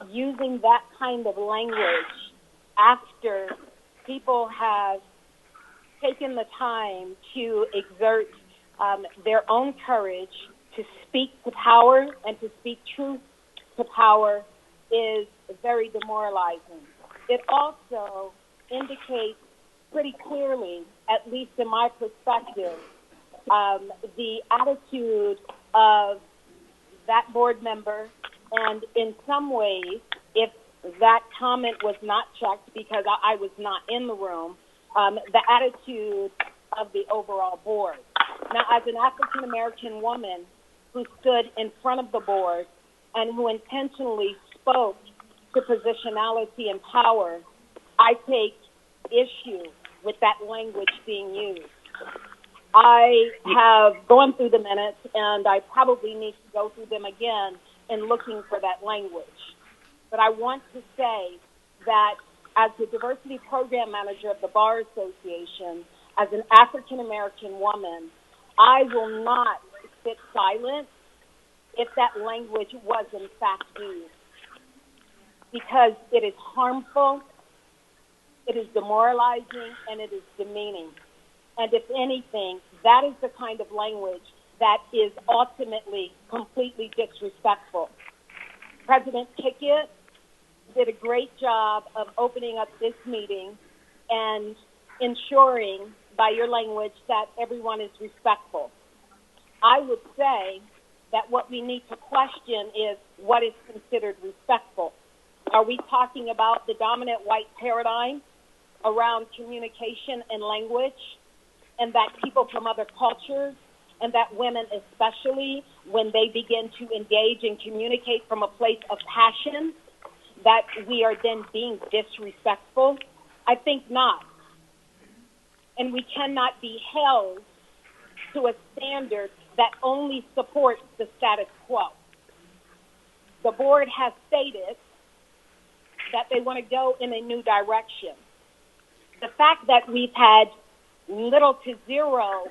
using that kind of language after people have taken the time to exert their own courage to speak to power and to speak truth to power is very demoralizing. It also indicates pretty clearly, at least in my perspective, the attitude of that board member, and in some ways, if that comment was not checked because I was not in the room, the attitude of the overall board. Now, as an African-American woman who stood in front of the board and who intentionally spoke to positionality and power, I take issue with that language being used. I have gone through the minutes, and I probably need to go through them again in looking for that language. But I want to say that as the diversity program manager of the Bar Association, as an African-American woman, I will not sit silent if that language was in fact used, because it is harmful, it is demoralizing, and it is demeaning. And if anything, that is the kind of language that is ultimately completely disrespectful. President Pickett did a great job of opening up this meeting and ensuring by your language that everyone is respectful. I would say that what we need to question is what is considered respectful. Are we talking about the dominant white paradigm around communication and language, and that people from other cultures, and that women especially, when they begin to engage and communicate from a place of passion, that we are then being disrespectful? I think not. And we cannot be held to a standard that only supports the status quo. The board has stated that they want to go in a new direction. The fact that we've had little to zero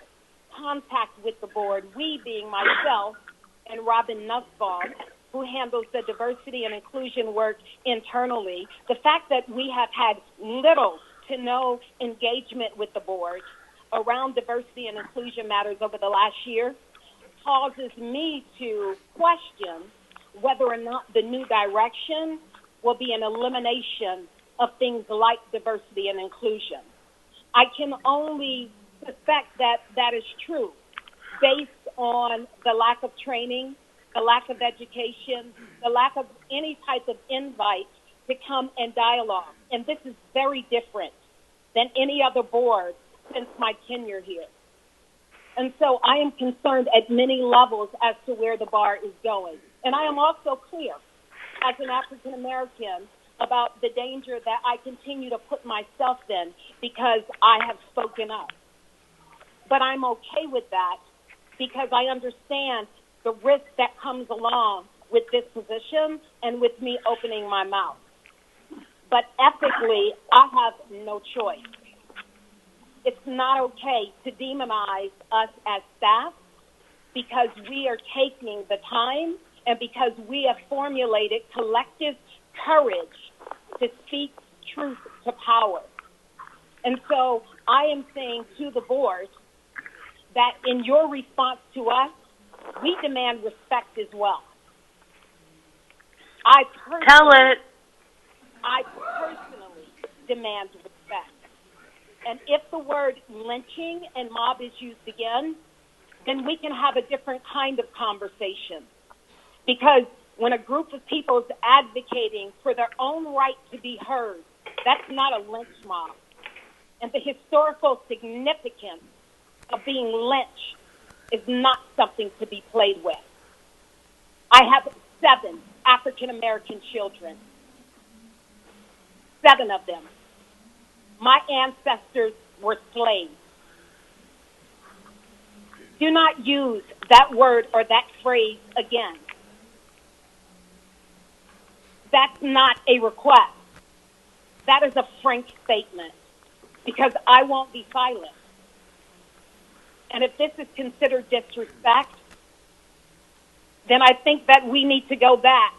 contact with the board, we being myself and Robin Nussbaum, who handles the diversity and inclusion work internally, the fact that we have had little to no engagement with the board around diversity and inclusion matters over the last year causes me to question whether or not the new direction will be an elimination of things like diversity and inclusion. I can only suspect that that is true based on the lack of training, the lack of education, the lack of any type of invite to come and dialogue. And this is very different than any other board since my tenure here. And so I am concerned at many levels as to where the bar is going. And I am also clear, as an African American, about the danger that I continue to put myself in because I have spoken up. But I'm okay with that because I understand the risk that comes along with this position and with me opening my mouth. But ethically, I have no choice. It's not okay to demonize us as staff because we are taking the time and because we have formulated collective courage to speak truth to power. And so I am saying to the board that in your response to us, we demand respect as well. I personally demand respect. And if the word lynching and mob is used again, then we can have a different kind of conversation. Because when a group of people is advocating for their own right to be heard, that's not a lynch mob. And the historical significance of being lynched is not something to be played with. I have 7 African-American children. 7 of them. My ancestors were slaves. Do not use that word or that phrase again. That's not a request. That is a frank statement because I won't be silent. And if this is considered disrespect, then I think that we need to go back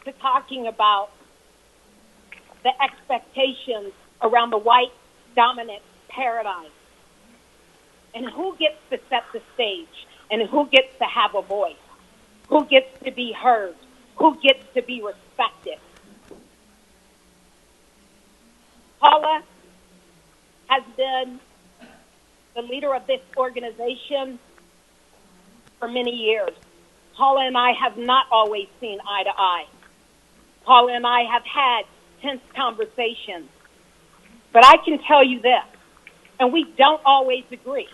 to talking about the expectations around the white dominant paradigm and who gets to set the stage and who gets to have a voice, who gets to be heard, who gets to be respected. Paula has been the leader of this organization for many years. Paula and I have not always seen eye to eye. Paula and I have had tense conversations. But I can tell you this, and we don't always agree,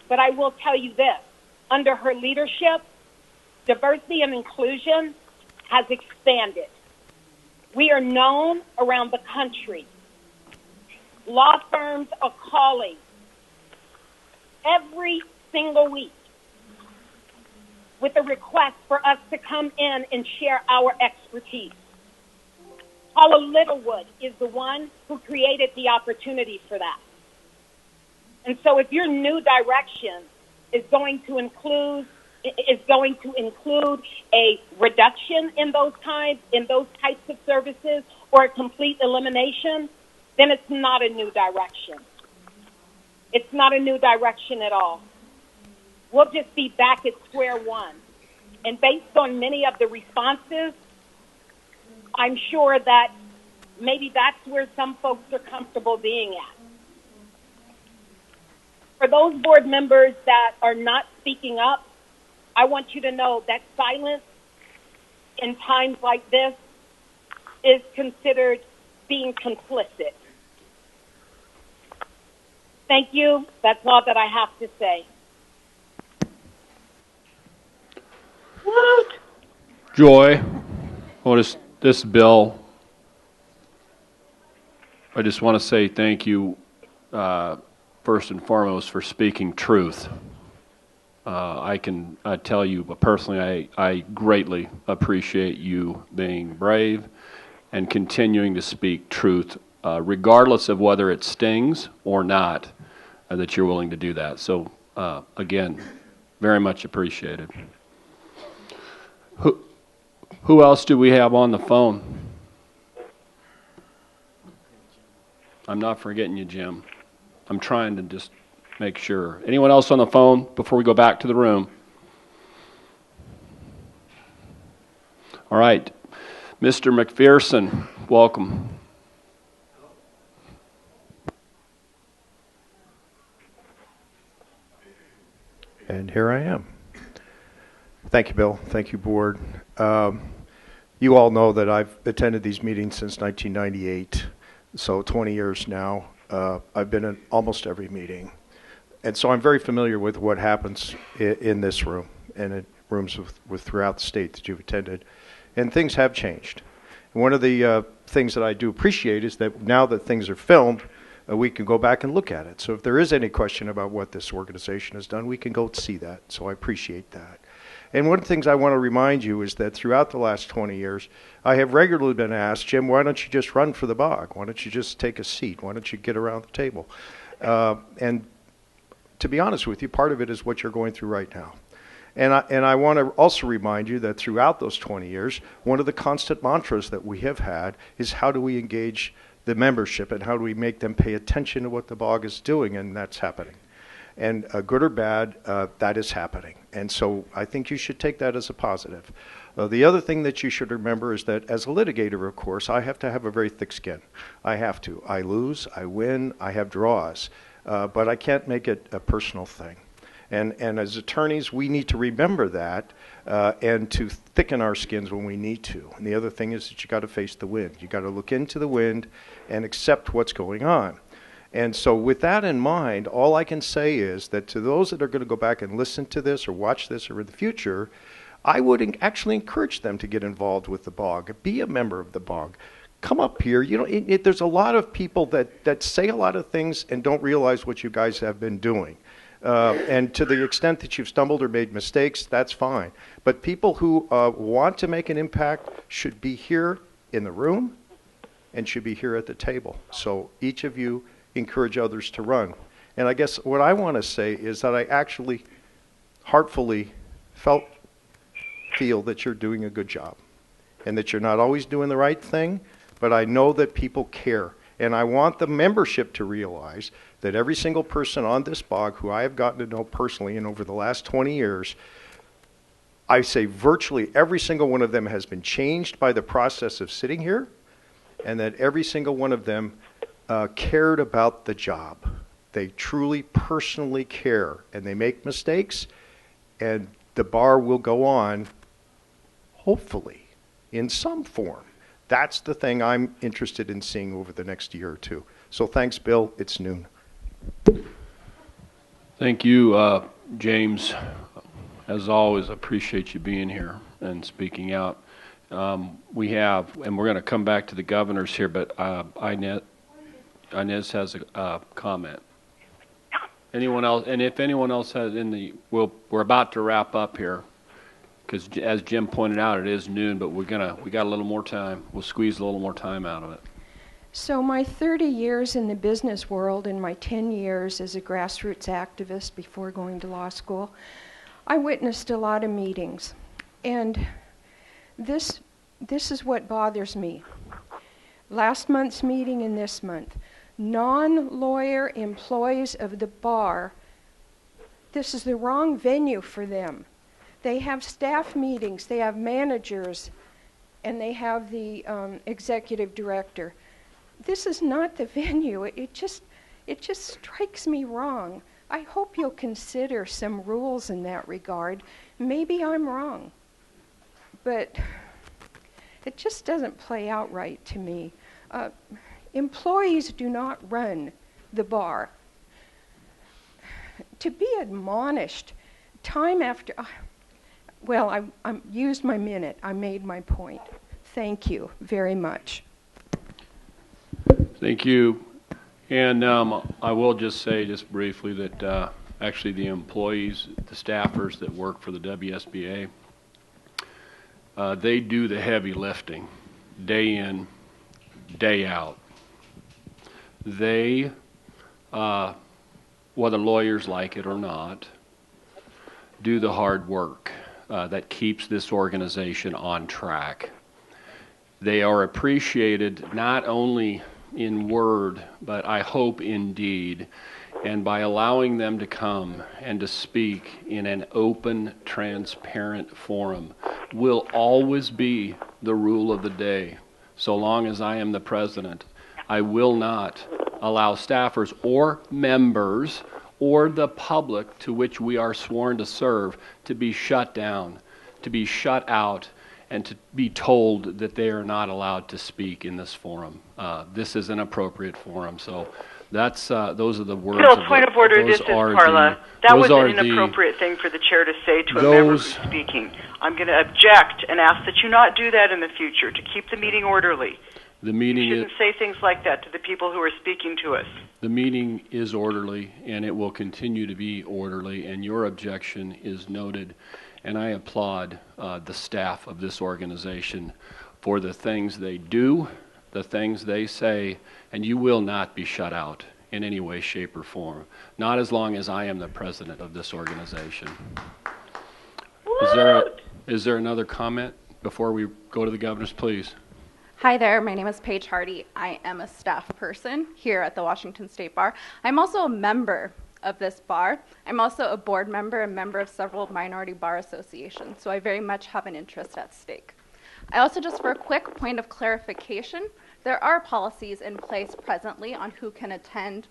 but I will tell you this. Under her leadership, diversity and inclusion has expanded. We are known around the country. Law firms are calling every single week with a request for us to come in and share our expertise. Paula Littlewood is the one who created the opportunity for that. And so if your new direction is going to include a reduction in those types of services or a complete elimination, then it's not a new direction. It's not a new direction at all. We'll just be back at square one. And based on many of the responses, I'm sure that maybe that's where some folks are comfortable being at. For those board members that are not speaking up, I want you to know that silence in times like this is considered being complicit. Thank you. That's all that I have to say. Joy, this bill, I just want to say thank you, first and foremost, for speaking truth. I can tell you personally, I greatly appreciate you being brave and continuing to speak truth, regardless of whether it stings or not, that you're willing to do that. So, again, very much appreciated. Who else do we have on the phone? I'm not forgetting you, Jim. I'm trying to just make sure. Anyone else on the phone before we go back to the room? All right. Mr. McPherson, welcome. And here I am. Thank you, Bill. Thank you, Board. You all know that I've attended these meetings since 1998, so 20 years now. I've been in almost every meeting. And so I'm very familiar with what happens in this room and in rooms with throughout the state that you've attended. And things have changed. And one of the things that I do appreciate is that now that things are filmed, we can go back and look at it. So if there is any question about what this organization has done, we can go see that. So I appreciate that. And one of the things I want to remind you is that throughout the last 20 years, I have regularly been asked, Jim, why don't you just run for the BOG? Why don't you just take a seat? Why don't you get around the table? And to be honest with you, part of it is what you're going through right now. And I want to also remind you that throughout those 20 years, one of the constant mantras that we have had is how do we engage the membership and how do we make them pay attention to what the BOG is doing, and that's happening. And good or bad, that is happening. And so I think you should take that as a positive. The other thing that you should remember is that as a litigator, of course, I have to have a very thick skin. I have to. I lose, I win, I have draws. But I can't make it a personal thing. And as attorneys, we need to remember that and to thicken our skins when we need to. And the other thing is that you got to face the wind. You got to look into the wind and accept what's going on. And so with that in mind, all I can say is that to those that are going to go back and listen to this or watch this or in the future, I would actually encourage them to get involved with the BOG. Be a member of the BOG. Come up here. You know, there's a lot of people that say a lot of things and don't realize what you guys have been doing. And to the extent that you've stumbled or made mistakes, that's fine. But people who want to make an impact should be here in the room and should be here at the table. So each of you encourage others to run. And I guess what I want to say is that I actually heartfully feel that you're doing a good job and that you're not always doing the right thing, but I know that people care. And I want the membership to realize that every single person on this BOG who I have gotten to know personally and over the last 20 years, I say virtually every single one of them has been changed by the process of sitting here, and that every single one of them cared about the job. They truly personally care, and they make mistakes, and the bar will go on, hopefully, in some form. That's the thing I'm interested in seeing over the next year or two. So thanks, Bill. It's noon. Thank you, James. As always, appreciate you being here and speaking out. We have, and we're going to come back to the governors here, but Inez has a comment. Anyone else? And if anyone else has we're about to wrap up here, because as Jim pointed out, it is noon, but we got a little more time. We'll squeeze a little more time out of it. So my 30 years in the business world and my 10 years as a grassroots activist before going to law school, I witnessed a lot of meetings. And this is what bothers me. Last month's meeting and this month, non-lawyer employees of the bar, this is the wrong venue for them. They have staff meetings, they have managers, and they have the executive director. This is not the venue. It just strikes me wrong. I hope you'll consider some rules in that regard. Maybe I'm wrong, but it just doesn't play out right to me. Employees do not run the bar. To be admonished time after, well, I used my minute. I made my point. Thank you very much. Thank you. And I will just say just briefly that actually the employees, the staffers that work for the WSBA, they do the heavy lifting day in, day out. They, whether lawyers like it or not, do the hard work that keeps this organization on track. They are appreciated not only in word, but I hope in deed. And by allowing them to come and to speak in an open, transparent forum will always be the rule of the day. So long as I am the president, I will not allow staffers or members or the public to which we are sworn to serve to be shut down, to be shut out, and to be told that they are not allowed to speak in this forum. This is an appropriate forum. So that's those are the words. Bill, point of order, this is Carla. That was an inappropriate thing for the chair to say to a member who's speaking. I'm going to object and ask that you not do that in the future, to keep the meeting orderly. The meeting you shouldn't say things like that to the people who are speaking to us. The meeting is orderly, and it will continue to be orderly, and your objection is noted. And I applaud the staff of this organization for the things they do, the things they say, and you will not be shut out in any way, shape, or form. Not as long as I am the president of this organization. Is there another comment before we go to the governors, please? Hi there, my name is Paige Hardy. I am a staff person here at the Washington State Bar. I'm also a member of this bar. I'm also a board member and member of several minority bar associations, so I very much have an interest at stake. I also, just for a quick point of clarification, there are policies in place presently on who can attend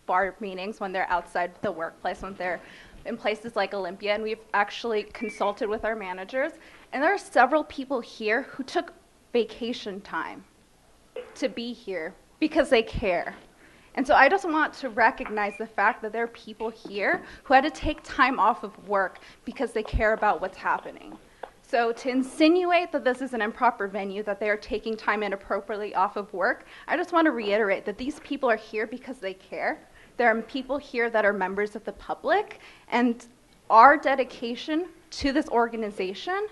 bar meetings when they're outside the workplace, when they're in places like Olympia, and we've actually consulted with our managers, and there are several people here who took vacation time to be here because they care. And so I just want to recognize the fact that there are people here who had to take time off of work because they care about what's happening. So to insinuate that this is an improper venue, that they are taking time inappropriately off of work, I just want to reiterate that these people are here because they care. There are people here that are members of the public, and our dedication to this organization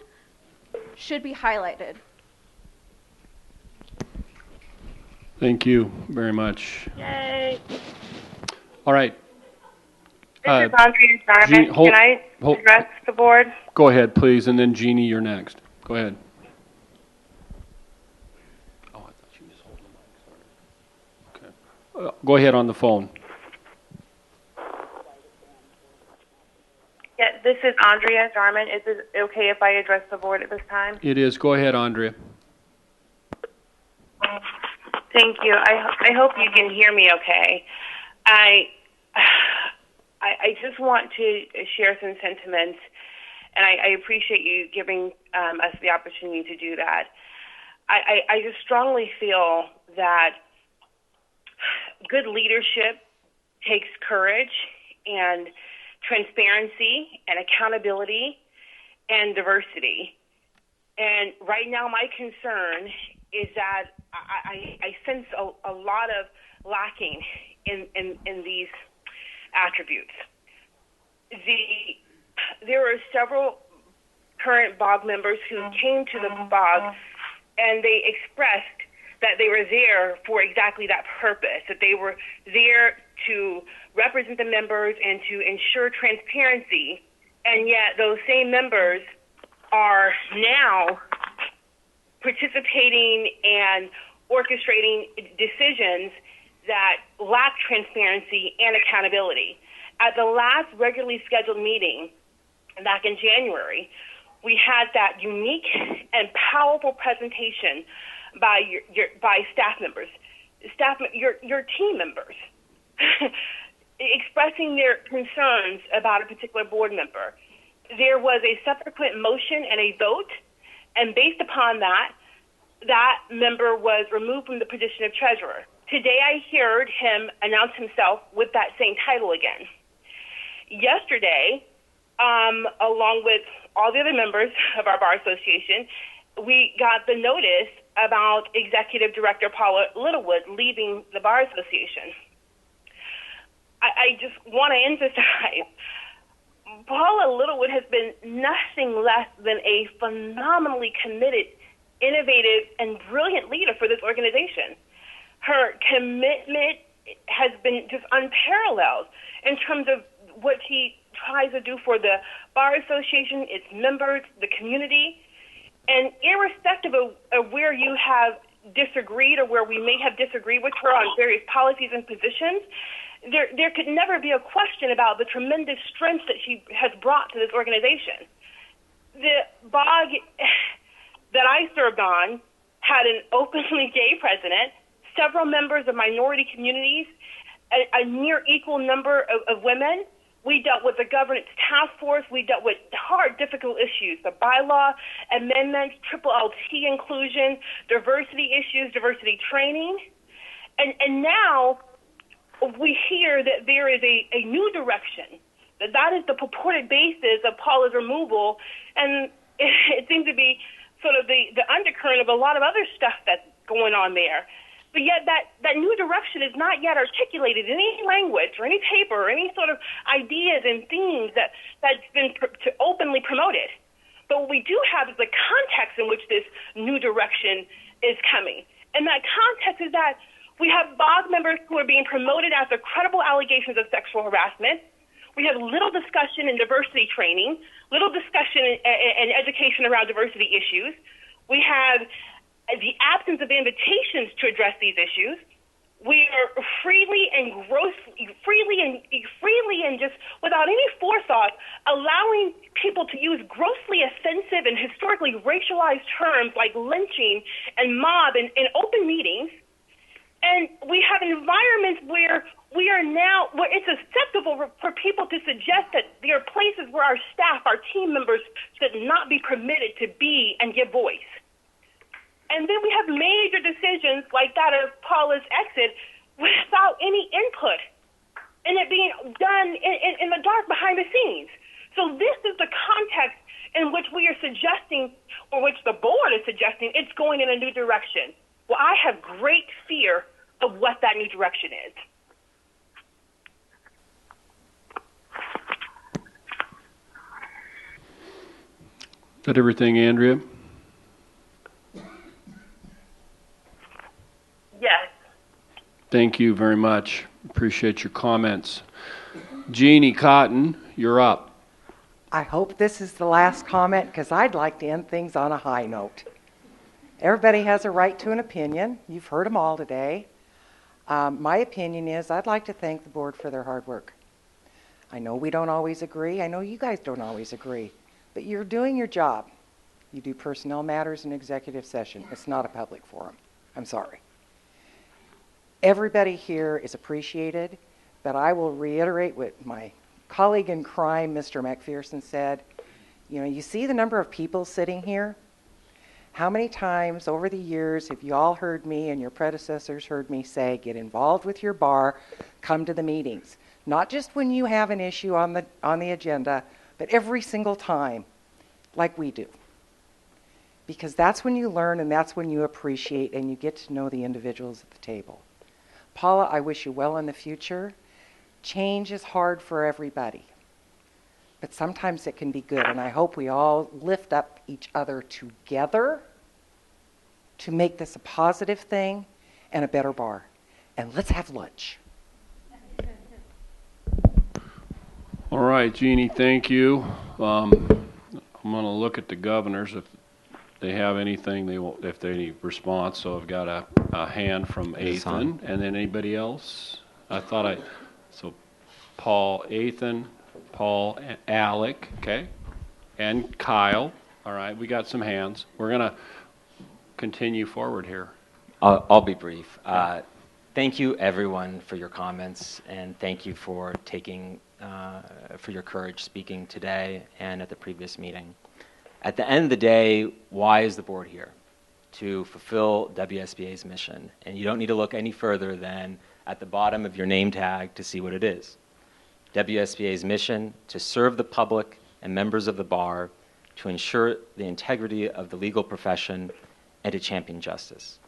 should be highlighted. Thank you very much. Yay. All right. This is Andrea Zarman. Can I address the board? Go ahead, please, and then Jeannie, you're next. Go ahead. Oh, I thought you were just holding the mic. Sorry. Okay. Go ahead on the phone. Yeah, this is Andrea Zarman. Is it okay if I address the board at this time? It is. Go ahead, Andrea. Thank you. I hope you can hear me okay. I just want to share some sentiments, and I appreciate you giving us the opportunity to do that. I just strongly feel that good leadership takes courage and transparency and accountability and diversity. And right now my concern is that I sense a lot of lacking in these attributes. There are several current BOG members who came to the BOG and they expressed that they were there for exactly that purpose, that they were there to represent the members and to ensure transparency, and yet those same members are now participating and orchestrating decisions that lack transparency and accountability. At the last regularly scheduled meeting back in January, we had that unique and powerful presentation by by staff members, your team members, expressing their concerns about a particular board member. There was a subsequent motion and a vote, and based upon that, that member was removed from the position of treasurer. Today I heard him announce himself with that same title again. Yesterday, along with all the other members of our bar association, we got the notice about Executive Director Paula Littlewood leaving the bar association. I just want to emphasize, Paula Littlewood has been nothing less than a phenomenally committed, innovative, and brilliant leader for this organization. Her commitment has been just unparalleled in terms of what she tries to do for the Bar Association, its members, the community. And irrespective of where you have disagreed or where we may have disagreed with her on various policies and positions, there could never be a question about the tremendous strength that she has brought to this organization. The BOG that I served on had an openly gay president, several members of minority communities, a near equal number of women. We dealt with the governance task force. We dealt with hard, difficult issues, the bylaw amendments, triple LT inclusion, diversity issues, diversity training. And now we hear that there is a new direction, that is the purported basis of Paula's removal, and it seems to be sort of the undercurrent of a lot of other stuff that's going on there. But yet that new direction is not yet articulated in any language or any paper or any sort of ideas and themes that's been openly promoted. But what we do have is the context in which this new direction is coming. And that context is that we have BOG members who are being promoted after credible allegations of sexual harassment. We have little discussion in diversity training, little discussion and education around diversity issues. We have the absence of invitations to address these issues. We are freely and just without any forethought allowing people to use grossly offensive and historically racialized terms like lynching and mob in open meetings. And we have environments where where it's acceptable for people to suggest that there are places where our staff, our team members should not be permitted to be and give voice. And then we have major decisions like that of Paula's exit without any input, and it being done in the dark behind the scenes. So this is the context in which we are suggesting, or which the board is suggesting, it's going in a new direction. Well, I have great fear of what that new direction is. Is that everything, Andrea? Yes. Thank you very much. Appreciate your comments. Jeannie Cotton, you're up. I hope this is the last comment because I'd like to end things on a high note. Everybody has a right to an opinion. You've heard them all today. My opinion is I'd like to thank the board for their hard work. I know we don't always agree. I know you guys don't always agree. But you're doing your job. You do personnel matters in executive session. It's not a public forum. I'm sorry. Everybody here is appreciated, but I will reiterate what my colleague in crime, Mr. McPherson, said. You know, you see the number of people sitting here? How many times over the years have you all heard me and your predecessors heard me say, get involved with your bar, come to the meetings? Not just when you have an issue on the agenda, but every single time, like we do. Because that's when you learn and that's when you appreciate and you get to know the individuals at the table. Paula, I wish you well in the future. Change is hard for everybody, but sometimes it can be good, and I hope we all lift up each other together to make this a positive thing and a better bar. And let's have lunch. All right, Jeannie, thank you. I'm going to look at the governors if they have anything, if they need response. So I've got a hand from Ethan, and then anybody else? So Paul, Ethan, Paul, Alec, okay, and Kyle. All right, we got some hands. We're going to continue forward here. I'll be brief. Thank you, everyone, for your comments, and thank you for for your courage speaking today and at the previous meeting. At the end of the day, why is the board here? To fulfill WSBA's mission. And you don't need to look any further than at the bottom of your name tag to see what it is. WSBA's mission: to serve the public and members of the bar, to ensure the integrity of the legal profession, and to champion justice.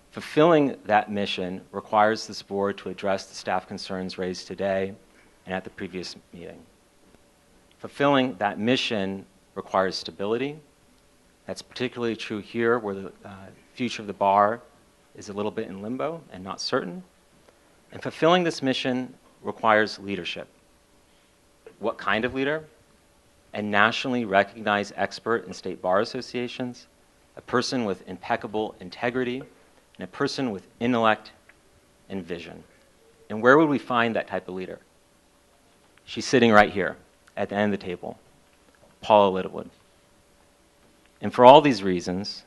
Fulfilling that mission requires this board to address the staff concerns raised today and at the previous meeting. Fulfilling that mission requires stability. That's particularly true here, where the future of the bar is a little bit in limbo and not certain. And fulfilling this mission requires leadership. What kind of leader? A nationally recognized expert in state bar associations, a person with impeccable integrity, and a person with intellect and vision. And where would we find that type of leader? She's sitting right here at the end of the table, Paula Littlewood. And for all these reasons,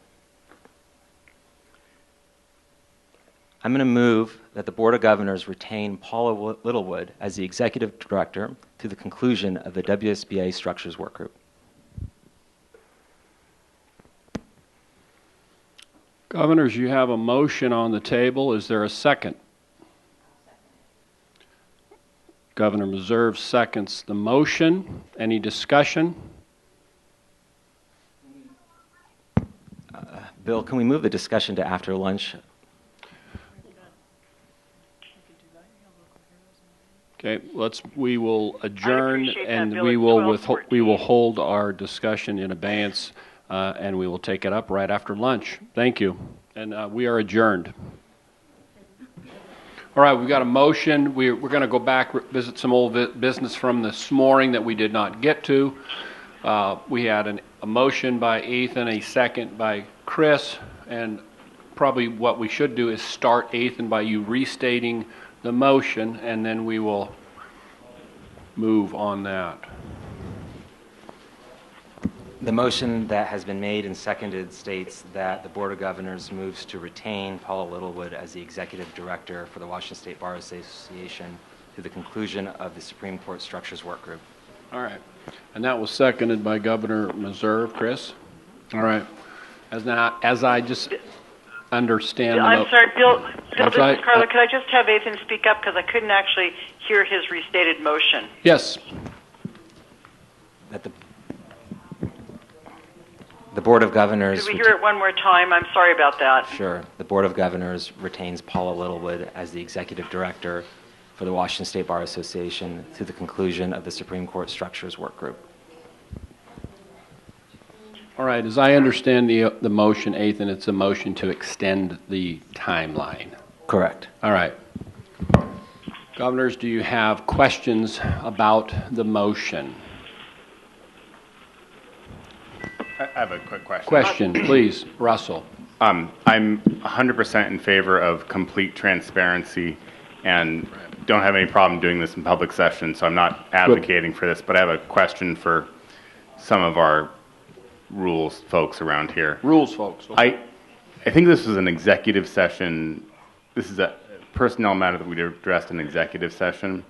I'm going to move that the Board of Governors retain Paula Littlewood as the Executive Director to the conclusion of the WSBA Structures Work Group. Governors, you have a motion on the table. Is there a second? Governor Meserve seconds the motion. Any discussion? Bill, can we move the discussion to after lunch? Okay, we will adjourn and Bill, we at will hold our discussion in abeyance and we will take it up right after lunch. Thank you. And we are adjourned. All right, we've got a motion. We're going to go back, visit some old business from this morning that we did not get to. We had a motion by Ethan, a second by Chris, and probably what we should do is start, Ethan, by you restating the motion, and then we will move on that. The motion that has been made and seconded states that the Board of Governors moves to retain Paula Littlewood as the Executive Director for the Washington State Bar Association to the conclusion of the Supreme Court Structures Work Group. All right. And that was seconded by Governor Meserve. Chris? All right. As I just understand... I'm sorry, Bill, this is Carla. Could I just have Ethan speak up because I couldn't actually hear his restated motion? Yes. That the Board of Governors... Could we hear it one more time? I'm sorry about that. Sure. The Board of Governors retains Paula Littlewood as the Executive Director for the Washington State Bar Association to the conclusion of the Supreme Court Structures Work Group. All right. As I understand the motion, Ethan, it's a motion to extend the timeline. Correct. All right. Governors, do you have questions about the motion? I have a quick question. Question, please, Russell. I'm 100% in favor of complete transparency and don't have any problem doing this in public session, so I'm not advocating for this, but I have a question for some of our rules folks around here. Rules folks. Okay. I think this is an executive session. This is a personnel matter that we addressed in executive session.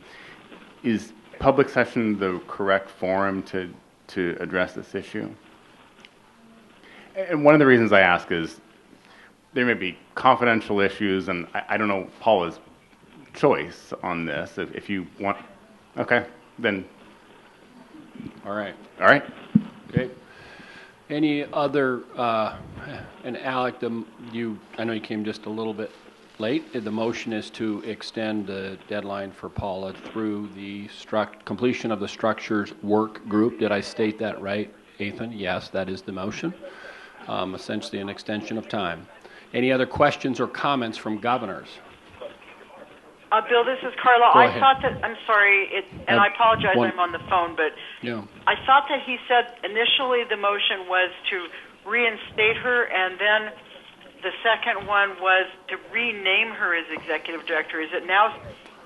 Is public session the correct forum to address this issue? And one of the reasons I ask is there may be confidential issues, and I don't know Paula's choice on this. If you want, okay, then. All right. All right. Okay. Any other, and Alec, I know you came just a little bit late. The motion is to extend the deadline for Paula through the completion of the structures work group. Did I state that right, Ethan? Yes, that is the motion. Essentially an extension of time. Any other questions or comments from governors? Bill, this is Carla. Go I ahead. thought that, I'm sorry, and I apologize, I'm on the phone, but Yeah. I thought that he said initially the motion was to reinstate her, and then the second one was to rename her as executive director. Is it now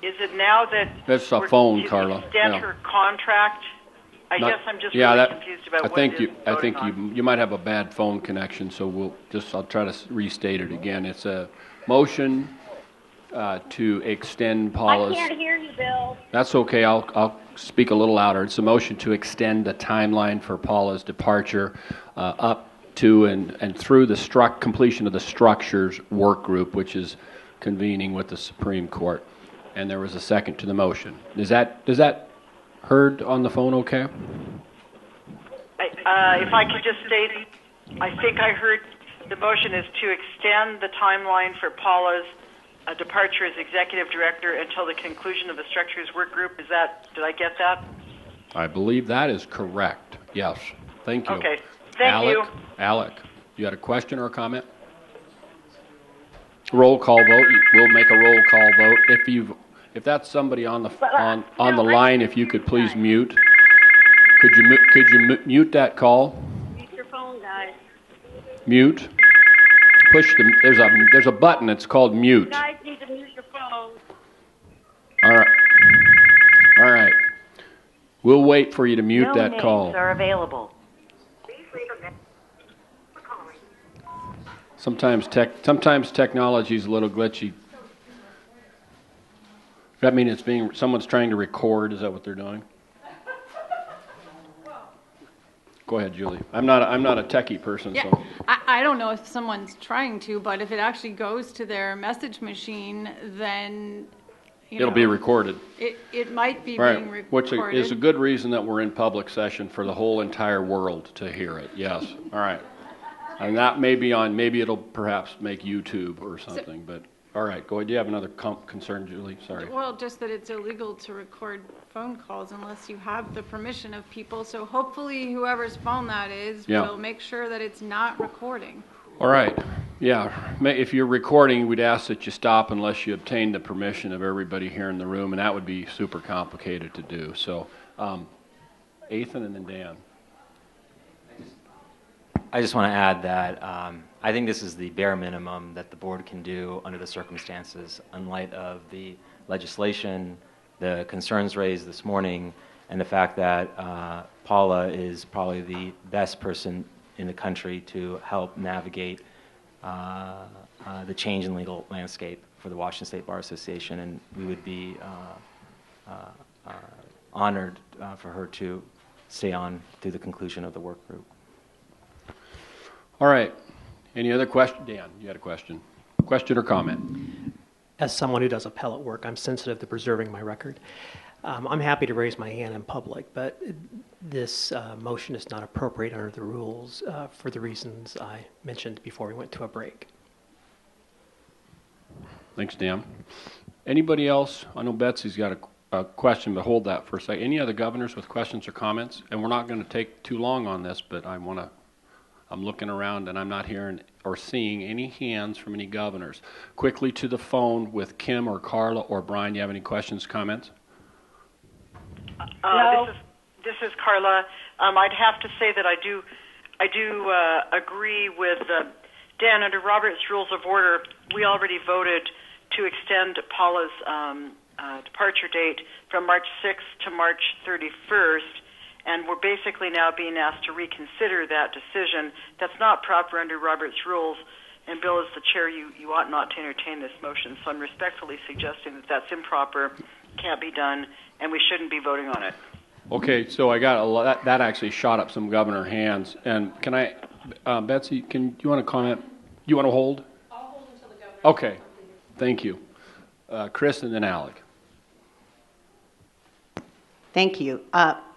that That's a phone, to Carla. extend Yeah. her contract? I guess I'm just yeah, really that, confused about I what think it is you. I voting think on. you might have a bad phone connection, so I'll try to restate it again. It's a motion to extend Paula's. I can't hear you, Bill. That's okay. I'll speak a little louder. It's a motion to extend the timeline for Paula's departure up to and through the completion of the structures work group, which is convening with the Supreme Court. And there was a second to the motion. Does that heard on the phone okay? If I could just state, I think I heard the motion is to extend the timeline for Paula's departure as executive director until the conclusion of the structures work group. Did I get that? I believe that is correct. Yes. Thank you. Okay. Thank you. Alec, you had a question or a comment? Roll call vote. We'll make a roll call vote. If that's somebody on the line, if you could please mute. Could you mute that call? Mute your phone, guys. Mute. There's a button. It's called mute. You guys need to mute your phone. All right. All right. We'll wait for you to mute that call. No names are available. Sometimes technology is a little glitchy. Does that mean someone's trying to record? Is that what they're doing? Go ahead, Julie. I'm not a techie person, Yeah, so. I don't know if someone's trying to, but if it actually goes to their message machine, then It'll be recorded. It might be Right, being recorded. which is a good reason that we're in public session for the whole entire world to hear it. Yes. All right. And that may be maybe it'll perhaps make YouTube or something, but all right, go ahead. Do you have another concern, Julie? Sorry. Well, just that it's illegal to record phone calls unless you have the permission of people. So hopefully whoever's phone that is will make sure that it's not recording. All right. Yeah. If you're recording, we'd ask that you stop unless you obtain the permission of everybody here in the room, and that would be super complicated to do. So, Ethan and then Dan. I just want to add that I think this is the bare minimum that the board can do under the circumstances in light of the legislation, the concerns raised this morning, and the fact that Paula is probably the best person in the country to help navigate the change in legal landscape for the Washington State Bar Association, and we would be honored for her to stay on through the conclusion of the work group. All right. Any other question? Dan, you had a question. Question or comment? As someone who does appellate work, I'm sensitive to preserving my record. I'm happy to raise my hand in public, but this motion is not appropriate under the rules for the reasons I mentioned before we went to a break. Thanks, Dan. Anybody else? I know Betsy's got a question, but hold that for a second. Any other governors with questions or comments? And we're not going to take too long on this, but I'm looking around and I'm not hearing or seeing any hands from any governors. Quickly to the phone with Kim or Carla or Brian. Do you have any questions, comments? No. This is Carla. I'd have to say that I do agree with Dan. Under Robert's Rules of Order, we already voted to extend Paula's departure date from March 6th to March 31st. And we're basically now being asked to reconsider that decision. That's not proper under Robert's rules. And Bill, as the chair, you ought not to entertain this motion. So I'm respectfully suggesting that that's improper, can't be done, and we shouldn't be voting on it. Okay, so I got that actually shot up some governor hands. And can I, Betsy, do you want to comment? You want to hold? I'll hold until the governor. Okay, thank you. Chris and then Alec. Thank you.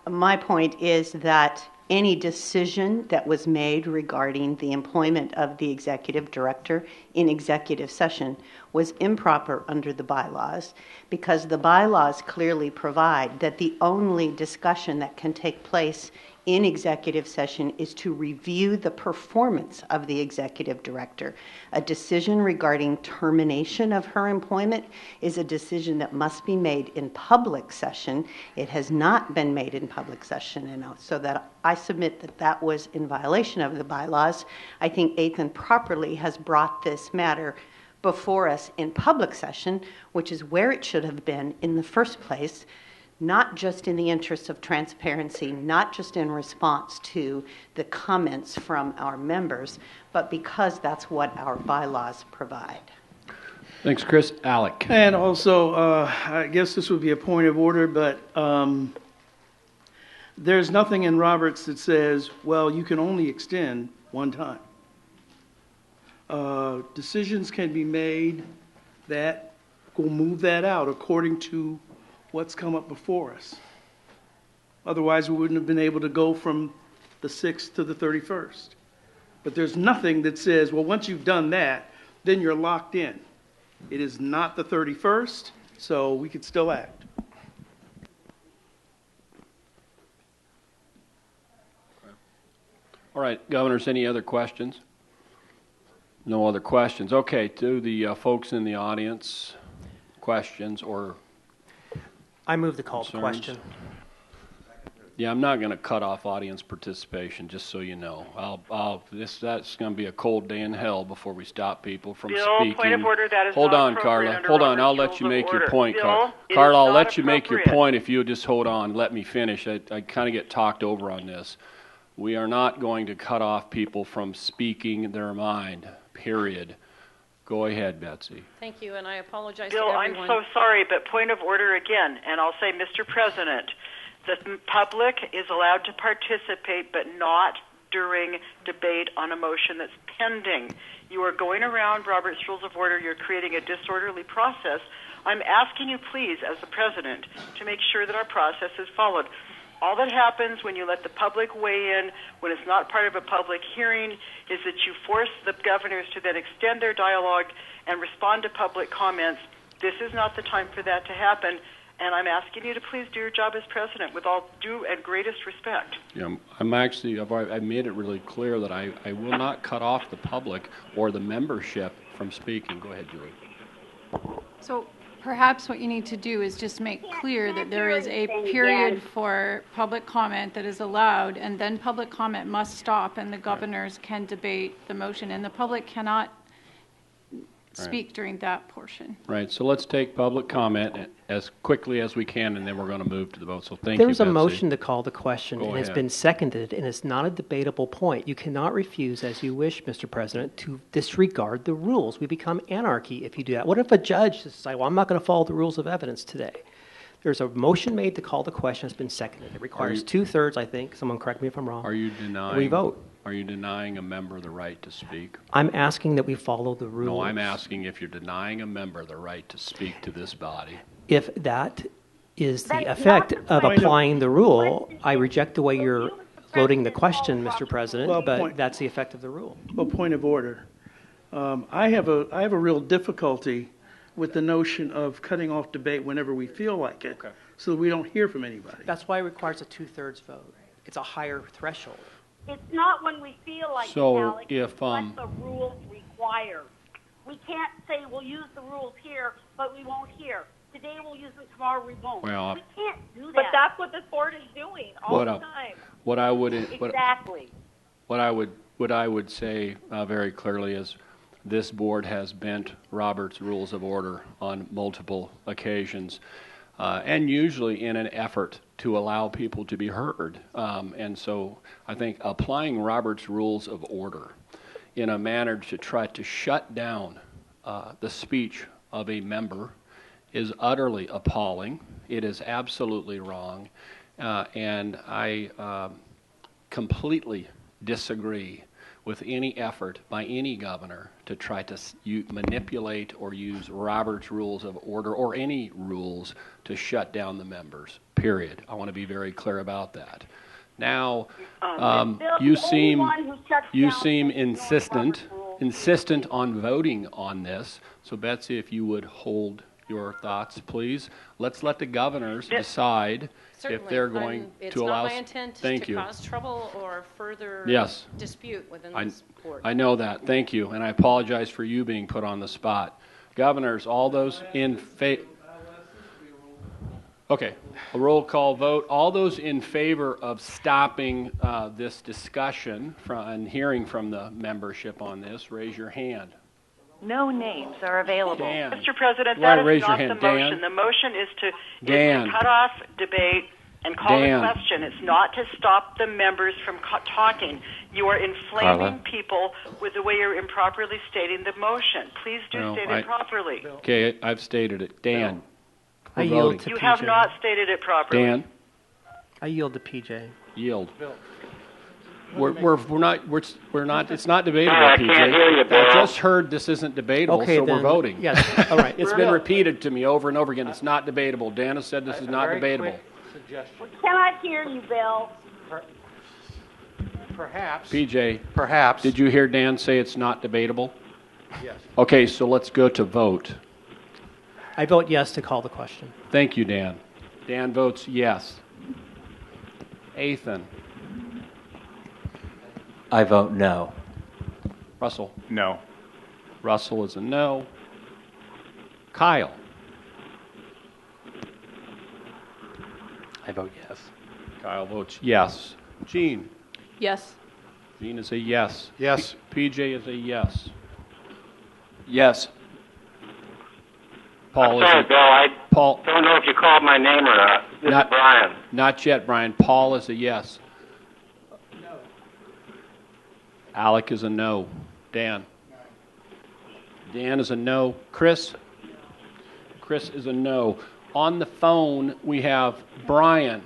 My point is that any decision that was made regarding the employment of the executive director in executive session was improper under the bylaws because the bylaws clearly provide that the only discussion that can take place in executive session is to review the performance of the executive director. A decision regarding termination of her employment is a decision that must be made in public session. It has not been made in public session, and so that I submit that that was in violation of the bylaws. I think Ethan properly has brought this matter before us in public session, which is where it should have been in the first place, not just in the interest of transparency, not just in response to the comments from our members, but because that's what our bylaws provide. Thanks, Chris. Alec. And also, I guess this would be a point of order, but there's nothing in Roberts that says, well, you can only extend one time. Decisions can be made that will move that out according to what's come up before us. Otherwise, we wouldn't have been able to go from the 6th to the 31st. But there's nothing that says, well, once you've done that, then you're locked in. It is not the 31st, so we could still act. All right, governors, any other questions? No other questions. Okay, to the folks in the audience, questions or I move the call to concerns? question. Yeah, I'm not going to cut off audience participation, just so you know. That's going to be a cold day in hell before we stop people from Bill, speaking. point of order, that is Hold not on, appropriate Carla. under Hold on. Robert's I'll let Rules you of make your Order. point, Bill, Carla. it is Carla, I'll not let you make your appropriate. point if you just hold on. Let me finish. I kind of get talked over on this. We are not going to cut off people from speaking their mind, period. Go ahead, Betsy. Thank you, and I apologize Bill, to I'm everyone. so sorry, but point of order again, and I'll say, Mr. President, the public is allowed to participate, but not during debate on a motion that's pending. You are going around Robert's Rules of Order. You're creating a disorderly process. I'm asking you, please, as the President, to make sure that our process is followed. All that happens when you let the public weigh in, when it's not part of a public hearing, is that you force the governors to then extend their dialogue and respond to public comments. This is not the time for that to happen, and I'm asking you to please do your job as president with all due and greatest respect. Yeah, I've made it really clear that I will not cut off the public or the membership from speaking. Go ahead, Julie. So perhaps what you need to do is just make clear that there is a period for public comment that is allowed, and then public comment must stop, and the governors can debate the motion, and the public cannot speak during that portion. Right, so let's take public comment as quickly as we can, and then we're going to move to the vote. So thank you, There's a Betsy. motion to call the question, Go and it's ahead. been seconded, and it's not a debatable point. You cannot refuse, as you wish, Mr. President, to disregard the rules. We become anarchy if you do that. What if a judge says, well, I'm not going to follow the rules of evidence today? There's a motion made to call the question. It's been seconded. It requires two-thirds, I think. Someone correct me if I'm wrong. Are you denying? We vote. Are you denying a member the right to speak? I'm asking that we follow the rules. No, I'm asking if you're denying a member the right to speak to this body. If that is the effect of applying the rule, I reject the way you're voting the question, Mr. President, but that's the effect of the rule. Well, point of order. I have a real difficulty with the notion of cutting off debate whenever we feel like it, so that we don't hear from anybody. That's why it requires a two-thirds vote. It's a higher threshold. It's not when we feel like So it, Alex. if, It's what the rules require. We can't say we'll use the rules here, but we won't here. Today we'll use them, tomorrow we won't. Well, we can't do that. But that's what this board is doing all the time. What I would Exactly. what I would say very clearly is this board has bent Robert's Rules of Order on multiple occasions, and usually in an effort to allow people to be heard. And so I think applying Robert's Rules of Order in a manner to try to shut down the speech of a member is utterly appalling. It is absolutely wrong. And I completely disagree with any effort by any governor to try to manipulate or use Robert's Rules of Order or any rules to shut down the members, period. I want to be very clear about that. Now, you seem insistent on voting on this. So Betsy, if you would hold your thoughts, please. Let's let the governors decide if they're going to allow. It's not my intent to cause trouble or further dispute within this board. I know that. Thank you, and I apologize for you being put on the spot. Governors, all those in favor. Okay, a roll call vote. All those in favor of stopping this discussion and hearing from the membership on this, raise your hand. No names are available. Dan. Mr. President, Why, that is raise not your the hand, motion. Dan. The motion is to Dan. cut off debate and call Dan. the question. It's not to stop the members from talking. You are inflaming Carla. people with the way you're improperly stating the motion. Please do No, state it properly. Okay, I've stated it. Dan. I we're yield voting. to You PJ. have not stated it properly. Dan, I yield to PJ. yield. We're not. It's not debatable, I PJ. can't hear you, Bill. I just heard this isn't debatable, Okay, so we're then, voting. yes, all right. It's been repeated to me over and over again. It's not debatable. Dan has said this is not debatable. We cannot hear you, Bill. Perhaps. PJ, Perhaps. did you hear Dan say it's not debatable? Yes. Okay, so let's go to vote. I vote yes to call the question. Thank you, Dan. Dan votes yes. Ethan. I vote no. Russell. No. Russell is a no. Kyle? I vote yes. Kyle votes yes. Gene? Yes. Gene is a yes. Yes. PJ is a yes. Yes. Paul I'm sorry, is a, Bill. I Paul, don't know if you called my name or not. This is Brian. Not yet, Brian. Paul is a yes. No. Alec is a no. Dan? Dan is a no. Chris? Chris is a no. On the phone, we have Brian.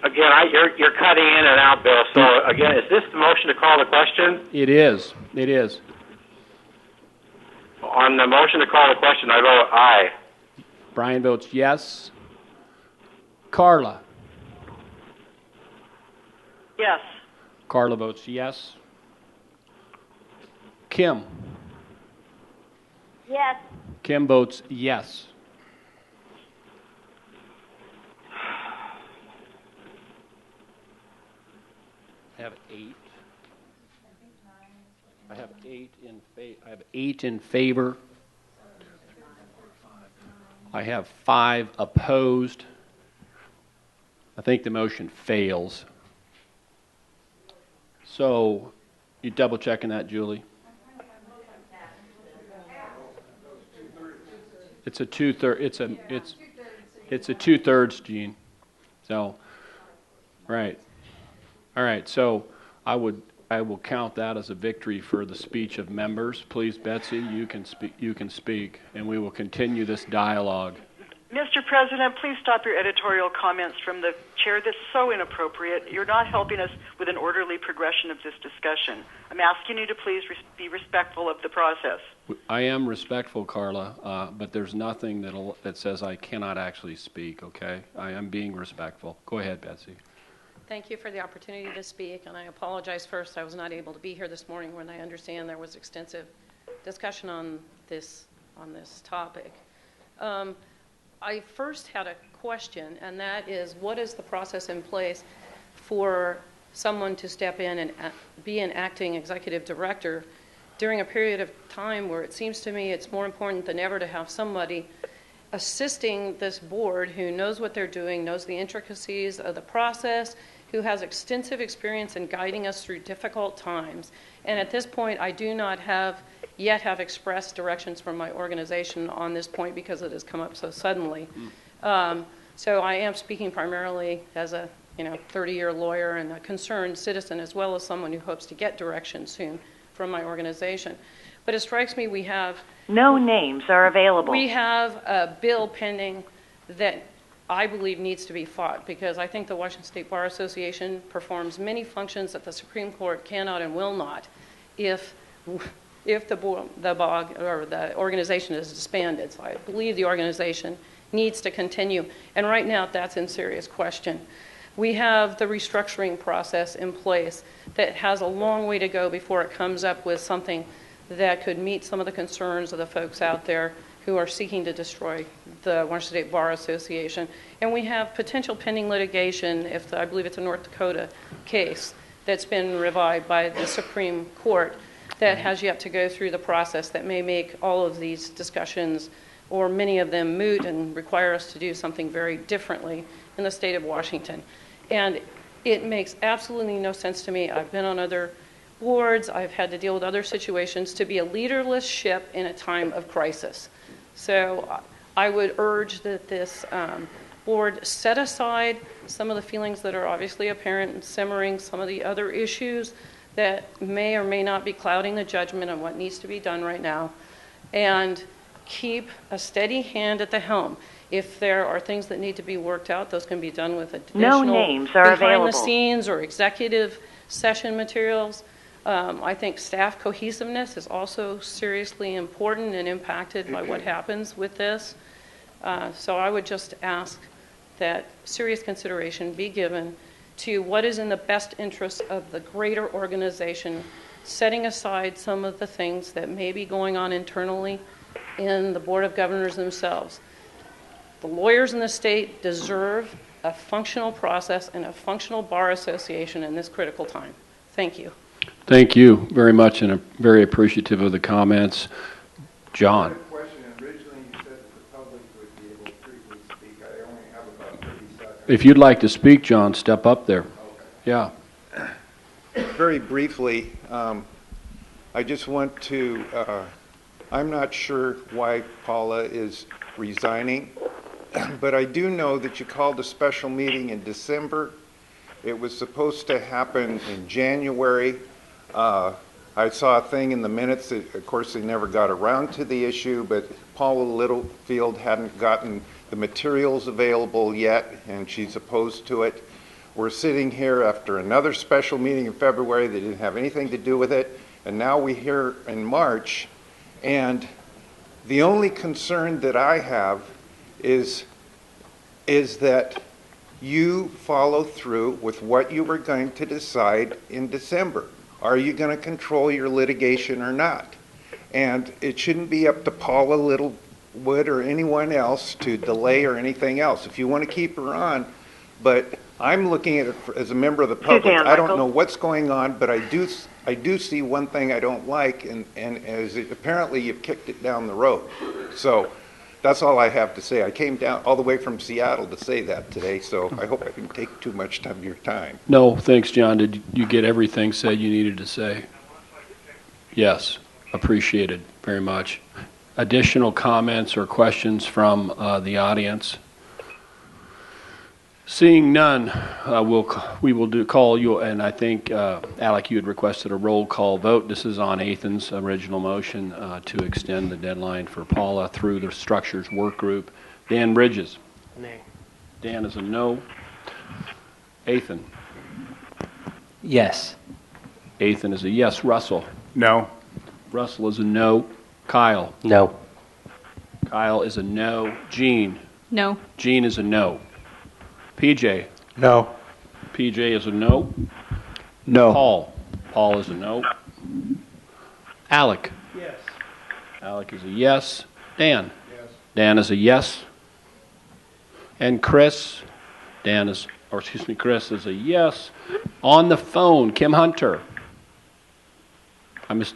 Again, you're cutting in and out, Bill. So again, is this the motion to call the question? It is. It is. On the motion to call the question, I vote aye. Brian votes yes. Carla? Yes. Carla votes yes. Kim? Yes. Kim votes yes. I have 8. I have 8 in favor. I have 5 opposed. I think the motion fails. So, you double checking that, Julie? It's a 2/3. It's a 2/3, Gene. So, right. All right. So, I will count that as a victory for the speech of members. Please, Betsy, you can speak, and we will continue this dialogue. Mr. President, please stop your editorial comments from the chair. That's so inappropriate. You're not helping us with an orderly progression of this discussion. I'm asking you to please be respectful of the process. I am respectful, Carla, but there's nothing that says I cannot actually speak, okay? I am being respectful. Go ahead, Betsy. Thank you for the opportunity to speak, and I apologize first. I was not able to be here this morning when I understand there was extensive discussion on this topic. I first had a question, and that is, what is the process in place for someone to step in and be an acting executive director during a period of time where it seems to me it's more important than ever to have somebody assisting this board who knows what they're doing, knows the intricacies of the process, who has extensive experience in guiding us through difficult times. And at this point, I do not yet have expressed directions from my organization on this point because it has come up so suddenly. So I am speaking primarily as a 30-year lawyer and a concerned citizen, as well as someone who hopes to get direction soon from my organization. But it strikes me we have... No names are available. We have a bill pending that I believe needs to be fought, because I think the Washington State Bar Association performs many functions that the Supreme Court cannot and will not if the organization is disbanded. So I believe the organization needs to continue. And right now, that's in serious question. We have the restructuring process in place that has a long way to go before it comes up with something that could meet some of the concerns of the folks out there who are seeking to destroy the Washington State Bar Association. And we have potential pending litigation, I believe it's a North Dakota case that's been revived by the Supreme Court that has yet to go through the process that may make all of these discussions, or many of them, moot and require us to do something very differently in the state of Washington. And it makes absolutely no sense to me. I've been on other boards, I've had to deal with other situations, to be a leaderless ship in a time of crisis. So I would urge that this board set aside some of the feelings that are obviously apparent and simmering, some of the other issues that may or may not be clouding the judgment on what needs to be done right now, and keep a steady hand at the helm. If there are things that need to be worked out, those can be done with additional behind the scenes or executive session materials. I think staff cohesiveness is also seriously important and impacted by what happens with this. So I would just ask that serious consideration be given to what is in the best interest of the greater organization, setting aside some of the things that may be going on internally in the Board of Governors themselves. The lawyers in the state deserve a functional process and a functional bar association in this critical time. Thank you. Thank you very much, and I'm very appreciative of the comments. John. If you'd like to speak, John, step up there. Yeah. Very briefly, I just want to, I'm not sure why Paula is resigning, but I do know that you called a special meeting in December. It was supposed to happen in January. I saw a thing in the minutes that, of course, they never got around to the issue, but Paula Littlefield hadn't gotten the materials available yet, and she's opposed to it. We're sitting here after another special meeting in February that didn't have anything to do with it, and now we're here in March, and the only concern that I have is that you follow through with what you were going to decide in December. Are you going to control your litigation or not? And it shouldn't be up to Paula Littlewood or anyone else to delay or anything else. If you want to keep her on, but I'm looking at it as a member of the public. Suzanne I don't Michael. know what's going on, but I do see one thing I don't like, and as it, apparently you've kicked it down the road. So that's all I have to say. I came down all the way from Seattle to say that today, so I hope I didn't take too much of your time. No, thanks, John. Did you get everything said you needed to say? Yes, appreciated very much. Additional comments or questions from the audience? Seeing none, we will call you, and I think, Alec, you had requested a roll call vote. This is on Athan's original motion to extend the deadline for Paula through the structures work group. Dan Bridges? Nay. Dan is a no. Athan? Yes. Athan is a yes. Russell? No. Russell is a no. Kyle? No. Kyle is a no. Gene? No. Gene is a no. PJ? No. PJ is a no. No. Paul? Paul is a no. Alec? Yes. Alec is a yes. Dan? Yes. Dan is a yes. And Chris? Chris is a yes. On the phone, Kim Hunter?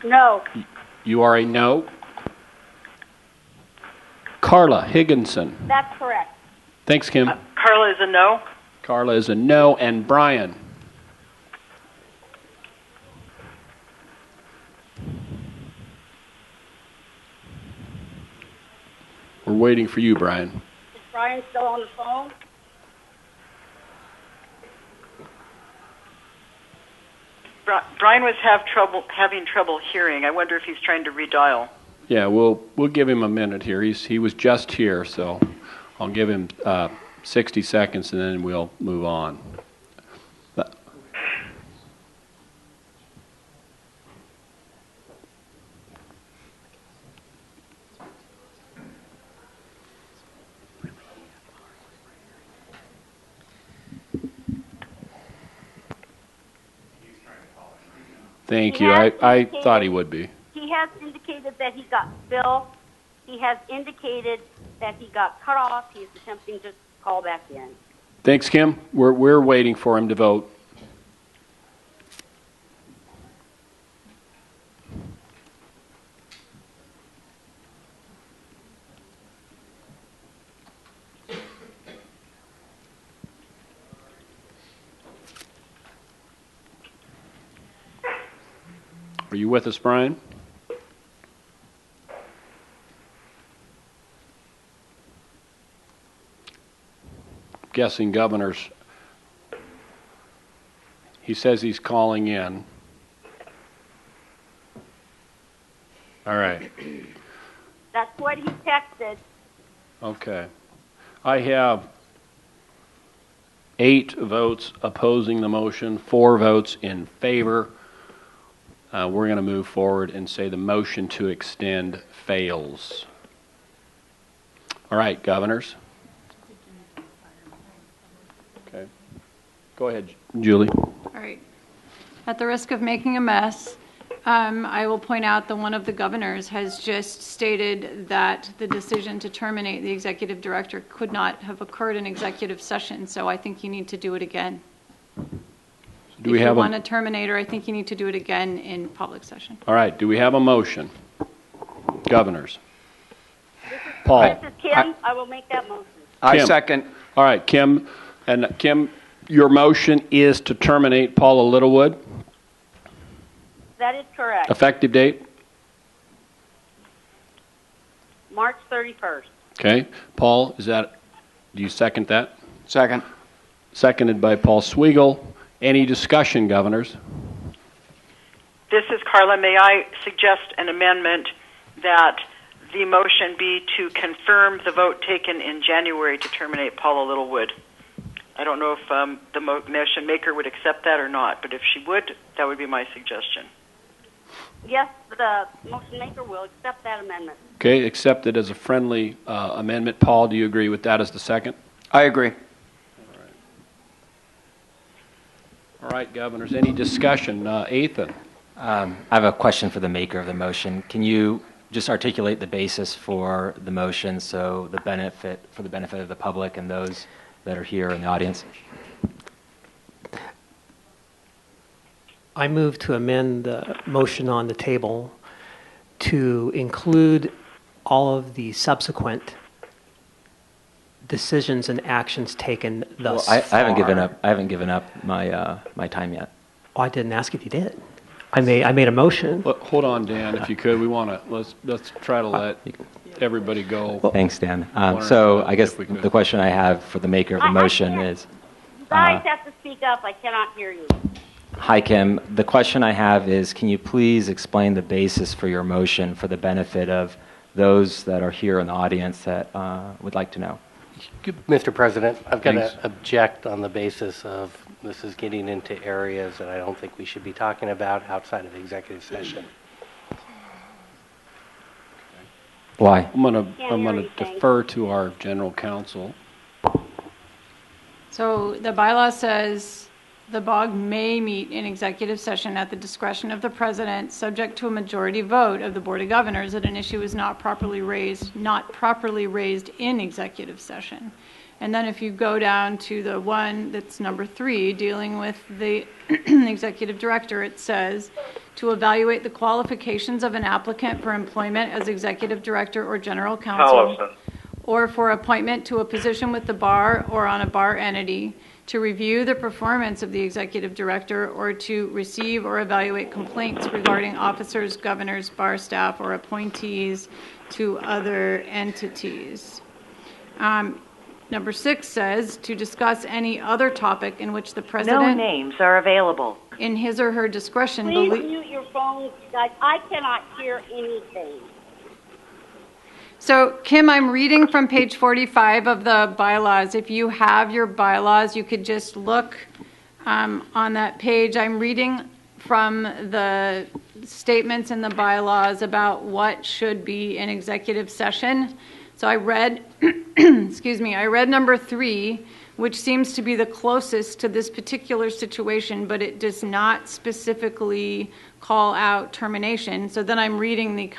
No. You are a no. Carla Higginson? That's correct. Thanks, Kim. Carla is a no. Carla is a no. And Brian? We're waiting for you, Brian. Is Brian still on the phone? Brian was having trouble hearing. I wonder if he's trying to redial. Yeah, we'll give him a minute here. He was just here, so I'll give him 60 seconds and then we'll move on. Thank you. I thought he would be. He has indicated that he got Bill. He has indicated that he got cut off. He is attempting to call back in. Thanks, Kim. We're waiting for him to vote. Are you with us, Brian? Guessing Governor's. He says he's calling in. All right. That's what he texted. Okay. I have 8 votes opposing the motion, 4 votes in favor. We're going to move forward and say the motion to extend fails. All right, governors. Okay. Go ahead, Julie. All right. At the risk of making a mess, I will point out that one of the governors has just stated that the decision to terminate the executive director could not have occurred in executive session, so I think you need to do it again. Do we if you have want a, to terminate, or I think you need to do it again in public session. all right, do we have a motion? Governors. Paul. This is Kim. I will make that motion. I Kim. second. All right, Kim. And Kim, your motion is to terminate Paula Littlewood. That is correct. Effective date? March 31st. Okay. Paul, do you second that? Second. Seconded by Paul Sweigel. Any discussion, governors? This is Carla. May I suggest an amendment that the motion be to confirm the vote taken in January to terminate Paula Littlewood? I don't know if the motion maker would accept that or not, but if she would, that would be my suggestion. Yes, the motion maker will accept that amendment. Okay, accepted as a friendly amendment. Paul, do you agree with that as the second? I agree. All right, governors, any discussion? Ethan? I have a question for the maker of the motion. Can you just articulate the basis for the motion for the benefit of the public and those that are here in the audience? I move to amend the motion on the table to include all of the subsequent decisions and actions taken thus I far. haven't given up my time yet. Oh, I didn't ask if you did. I made a motion. Look, hold on, Dan, if you could. We want to let's try to let everybody go. Thanks, Dan. So I guess the question I have for the maker of the motion is. You guys have to speak up. I cannot hear you. Hi, Kim. The question I have is, can you please explain the basis for your motion for the benefit of those that are here in the audience that would like to know? Mr. President, I've got to object on the basis of this is getting into areas that I don't think we should be talking about outside of executive session. Why? I'm gonna defer to our general counsel. So the bylaw says the BOG may meet in executive session at the discretion of the president, subject to a majority vote of the Board of Governors that an issue is not properly raised in executive session. And then if you go down to the one that's number 3, dealing with the executive director, it says to evaluate the qualifications of an applicant for employment as executive director or general counsel, or for appointment to a position with the bar or on a bar entity, to review the performance of the executive director, or to receive or evaluate complaints regarding officers, governors, bar staff, or appointees to other entities. Number 6 says to discuss any other topic in which the president... No names are available. ...in his or her discretion... Please mute your phones, guys. I cannot hear anything. So, Kim, I'm reading from page 45 of the bylaws. If you have your bylaws, you could just look on that page. I'm reading from the statements in the bylaws about what should be in executive session. So I read, I read number 3, which seems to be the closest to this particular situation, but it does not specifically call out termination. So then I'm reading the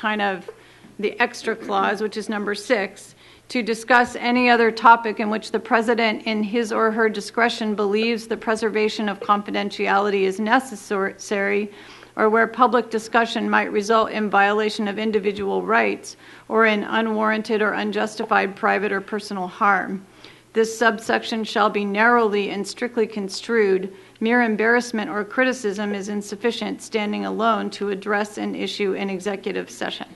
extra clause, which is number 6, to discuss any other topic in which the president, in his or her discretion, believes the preservation of confidentiality is necessary, or where public discussion might result in violation of individual rights or in unwarranted or unjustified private or personal harm. This subsection shall be narrowly and strictly construed. Mere embarrassment or criticism is insufficient, standing alone, to address an issue in executive session.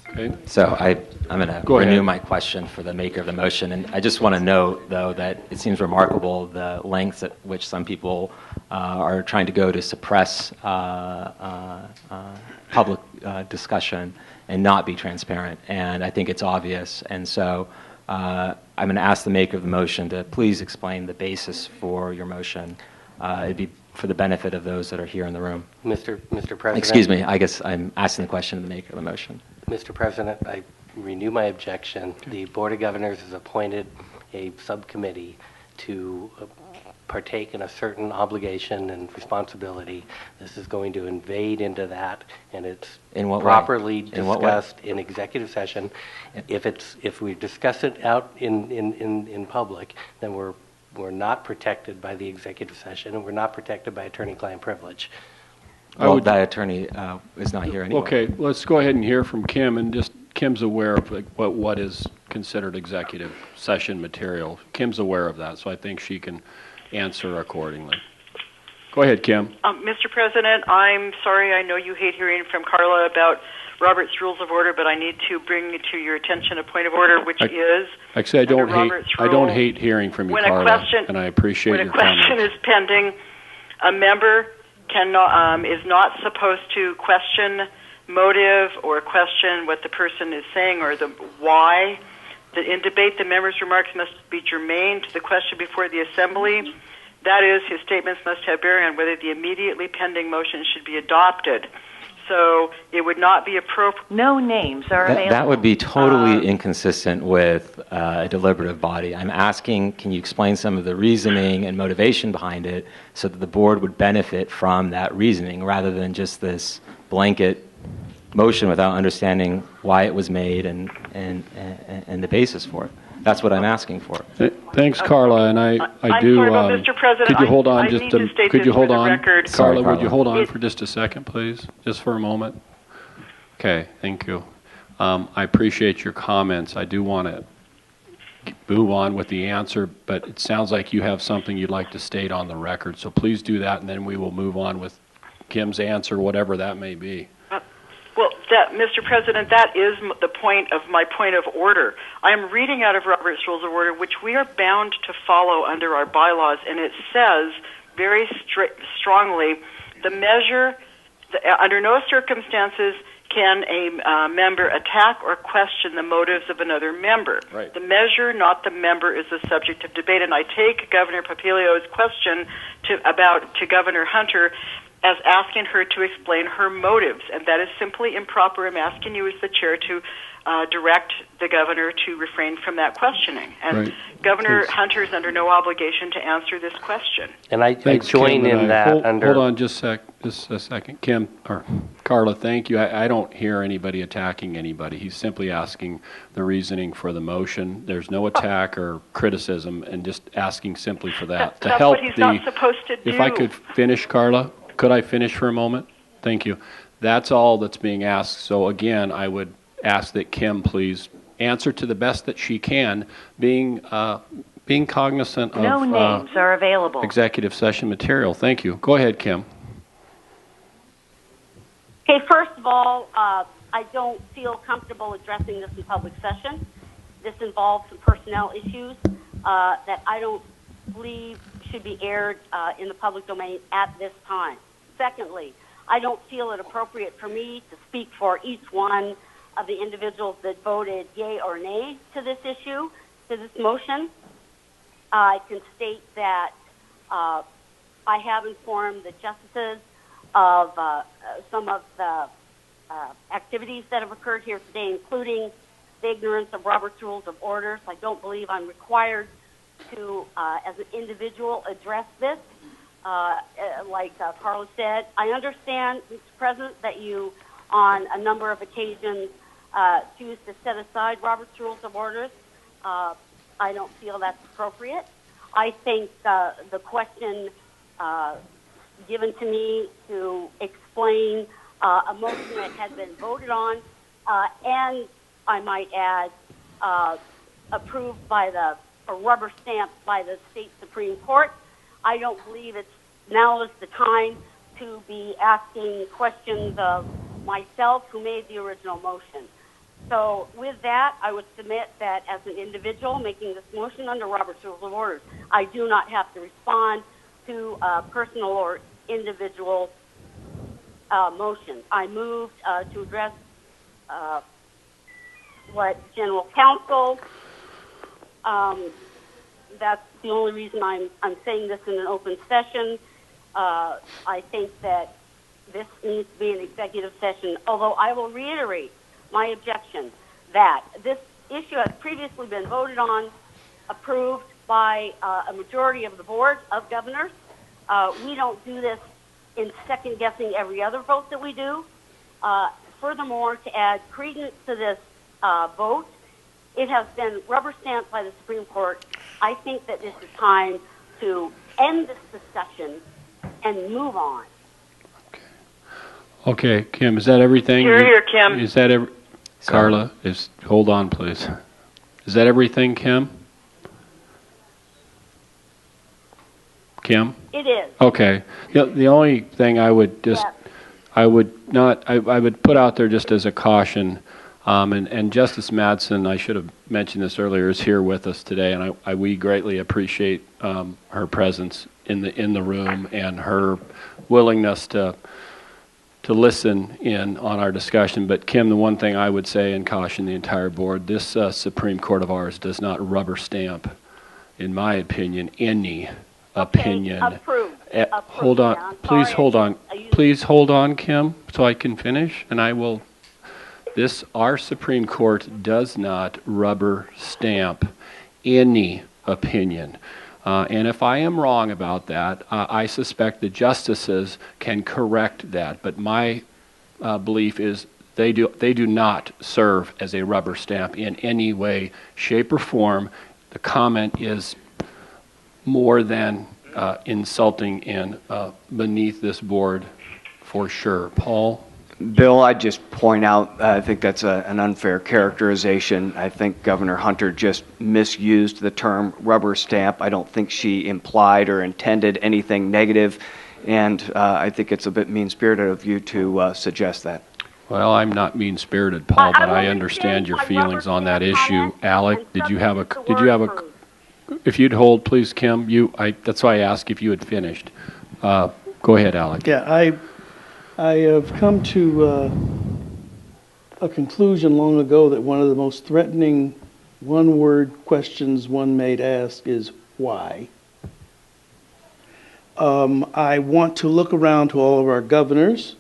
Okay. So I'm going to renew my question for the maker of the motion. And I just want to note, though, that it seems remarkable the lengths at which some people are trying to go to suppress public discussion and not be transparent. And I think it's obvious. And so I'm going to ask the maker of the motion to please explain the basis for your motion. It'd be for the benefit of those that are here in the room. Mr. President. Excuse me. I guess I'm asking the question of the maker of the motion. Mr. President, I renew my objection. The Board of Governors has appointed a subcommittee to partake in a certain obligation and responsibility. This is going to invade into that, and it's properly discussed in executive session. If we discuss it out in public, then we're we're not protected by the executive session, and we're not protected by attorney-client privilege. Well, that attorney is not here anymore. Okay, let's go ahead and hear from Kim, and just Kim's aware of what is considered executive session material. Kim's aware of that, so I think she can answer accordingly. Go ahead, Kim. Mr. President, I'm sorry. I know you hate hearing from Carla about Robert's Rules of Order, but I need to bring to your attention a point of order, which is actually I don't hate hearing from you, Carla, and I appreciate your comments. When a question is pending, a member is not supposed to question motive or question what the person is saying or the why. In debate, the member's remarks must be germane to the question before the assembly. That is, his statements must have bearing on whether the immediately pending motion should be adopted. So it would not be appropriate. No names are available. That would be totally inconsistent with a deliberative body. I'm asking, can you explain some of the reasoning and motivation behind it so that the board would benefit from that reasoning rather than just this blanket motion without understanding why it was made and the basis for it. That's what I'm asking for. Thanks, Carla, and I do. Sorry, but Mr. President, could you hold on? Could you hold on, Carla? Would you hold on for just a second, please, just for a moment? Okay, thank you. I appreciate your comments. I do want to move on with the answer, but it sounds like you have something you'd like to state on the record. So please do that, and then we will move on with Kim's answer, whatever that may be. Well, Mr. President, that is the point of my point of order. I am reading out of Robert's Rules of Order, which we are bound to follow under our bylaws, and it says very strongly, the measure, under no circumstances can a member attack or question the motives of another member. Right. The measure, not the member, is the subject of debate, and I take Governor Papilio's question to Governor Hunter as asking her to explain her motives, and that is simply improper. I'm asking you as the chair to direct the governor to refrain from that questioning. And right. Governor Hunter is under no obligation to answer this question. And I join in that under... Hold on just a second. Kim, or Carla, thank you. I don't hear anybody attacking anybody. He's simply asking the reasoning for the motion. There's no attack or criticism, and just asking simply for that. That's help what he's not supposed to do. If I could finish, Carla. Could I finish for a moment? Thank you. That's all that's being asked. So again, I would ask that Kim please answer to the best that she can, being cognizant of no names are available. Executive session material. Thank you. Go ahead, Kim. Okay, first of all, I don't feel comfortable addressing this in public session. This involves some personnel issues that I don't believe should be aired in the public domain at this time. Secondly, I don't feel it appropriate for me to speak for each one of the individuals that voted yay or nay to this issue, to this motion. I can state that I have informed the justices of some of the activities that have occurred here today, including the ignorance of Robert's Rules of Order. I don't believe I'm required to, as an individual, address this. Like Carla said, I understand, Mr. President, that you, on a number of occasions, choose to set aside Robert's Rules of Orders. I don't feel that's appropriate. I think the question given to me to explain a motion that had been voted on, and I might add, approved by a rubber stamp by the state Supreme Court. I don't believe now is the time to be asking questions of myself who made the original motion. So with that, I would submit that as an individual making this motion under Robert's Rules of Order, I do not have to respond to personal or individual motions. I moved to address what General Counsel, that's the only reason I'm saying this in an open session. I think that this needs to be an executive session, although I will reiterate my objection that this issue has previously been voted on, approved by a majority of the board of governors. We don't do this in second-guessing every other vote that we do. Furthermore, to add credence to this vote, It has been rubber stamped by the Supreme Court. I think that this is time to end this discussion and move on. Okay, Kim, is that everything? Here, Kim. Is that Carla, hold on, please. Is that everything, Kim? Kim? It is. Okay. The only thing I would just, I would put out there just as a caution, and Justice Madsen, I should have mentioned this earlier, is here with us today, and we greatly appreciate her presence in the room and her willingness to listen in on our discussion. But Kim, the one thing I would say and caution the entire board, this Supreme Court of ours does not rubber stamp, in my opinion, any opinion. Approved. Hold on, please hold on. Please hold on, Kim, so I can finish, and I will. Our Supreme Court does not rubber stamp any opinion. And if I am wrong about that, I suspect the justices can correct that. But my belief is they do not serve as a rubber stamp in any way, shape, or form. The comment is more than insulting and beneath this board for sure. Paul? Bill, I'd just point out, I think that's an unfair characterization. I think Governor Hunter just misused the term rubber stamp. I don't think she implied or intended anything negative, and I think it's a bit mean-spirited of you to suggest that. Well, I'm not mean-spirited, Paul, but I understand your feelings on that issue. Alec, did you have a? If you'd hold, please, Kim. That's why I asked if you had finished. Go ahead, Alec. Yeah, I have come to a conclusion long ago that one of the most threatening one-word questions one may ask is why. I want to look around to all of our governors,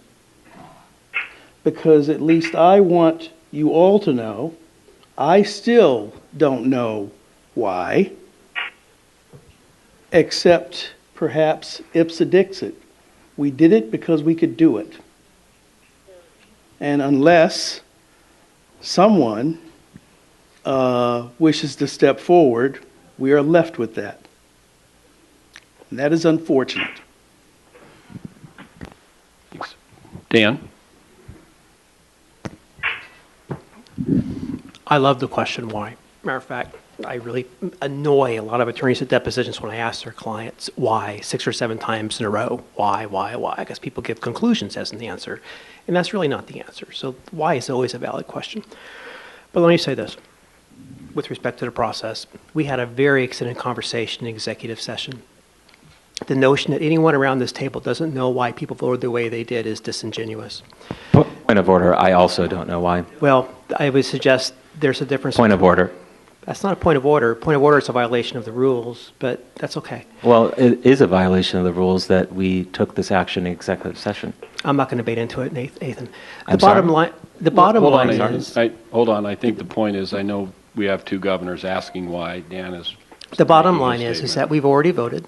because at least I want you all to know I still don't know why, except perhaps ipsa dixit. We did it because we could do it. And unless someone wishes to step forward, we are left with that. And that is unfortunate. Thanks. Dan? I love the question why. Matter of fact, I really annoy a lot of attorneys at depositions when I ask their clients why 6 or 7 times in a row. Why? Because people give conclusions as an answer, and that's really not the answer. So why is always a valid question. But let me say this. With respect to the process, we had a very extended conversation in executive session. The notion that anyone around this table doesn't know why people voted the way they did is disingenuous. Point of order. I also don't know why. Well, I would suggest there's a difference. Point of order. That's not a point of order. Point of order is a violation of the rules, but that's okay. Well, it is a violation of the rules that we took this action in executive session. I'm not going to bait into it, Nathan. I'm sorry? The bottom line is... Hold on. I think the point is, I know we have 2 governors asking why. Dan is... The bottom line is that we've already voted.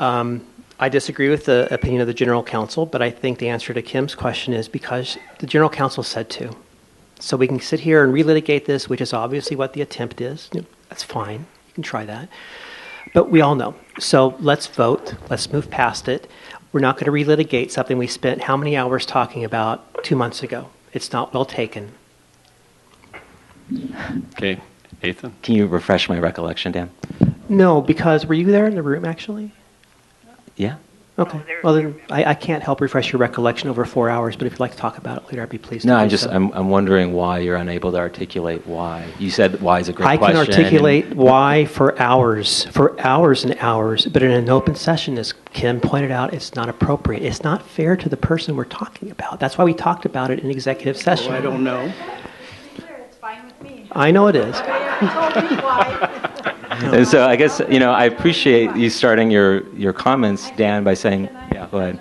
I disagree with the opinion of the General Counsel, but I think the answer to Kim's question is because the General Counsel said to. So we can sit here and relitigate this, which is obviously what the attempt is. That's fine. You can try that. But we all know. So let's vote. Let's move past it. We're not going to relitigate something we spent how many hours talking about 2 months ago. It's not well taken. Okay. Ethan? Can you refresh my recollection, Dan? No, because were you there in the room, actually? Yeah. Okay. Well, then I can't help refresh your recollection over 4 hours, but if you'd like to talk about it later, I'd be pleased No, to I'm do just, so. I'm wondering why you're unable to articulate why. You said why is a great I question. can articulate why for hours and hours, but in an open session, as Kim pointed out, it's not appropriate. It's not fair to the person we're talking about. That's why we talked about it in executive session. Oh, I don't know. I know it is. And so I guess, I appreciate you starting your comments, Dan, by saying, yeah, go ahead.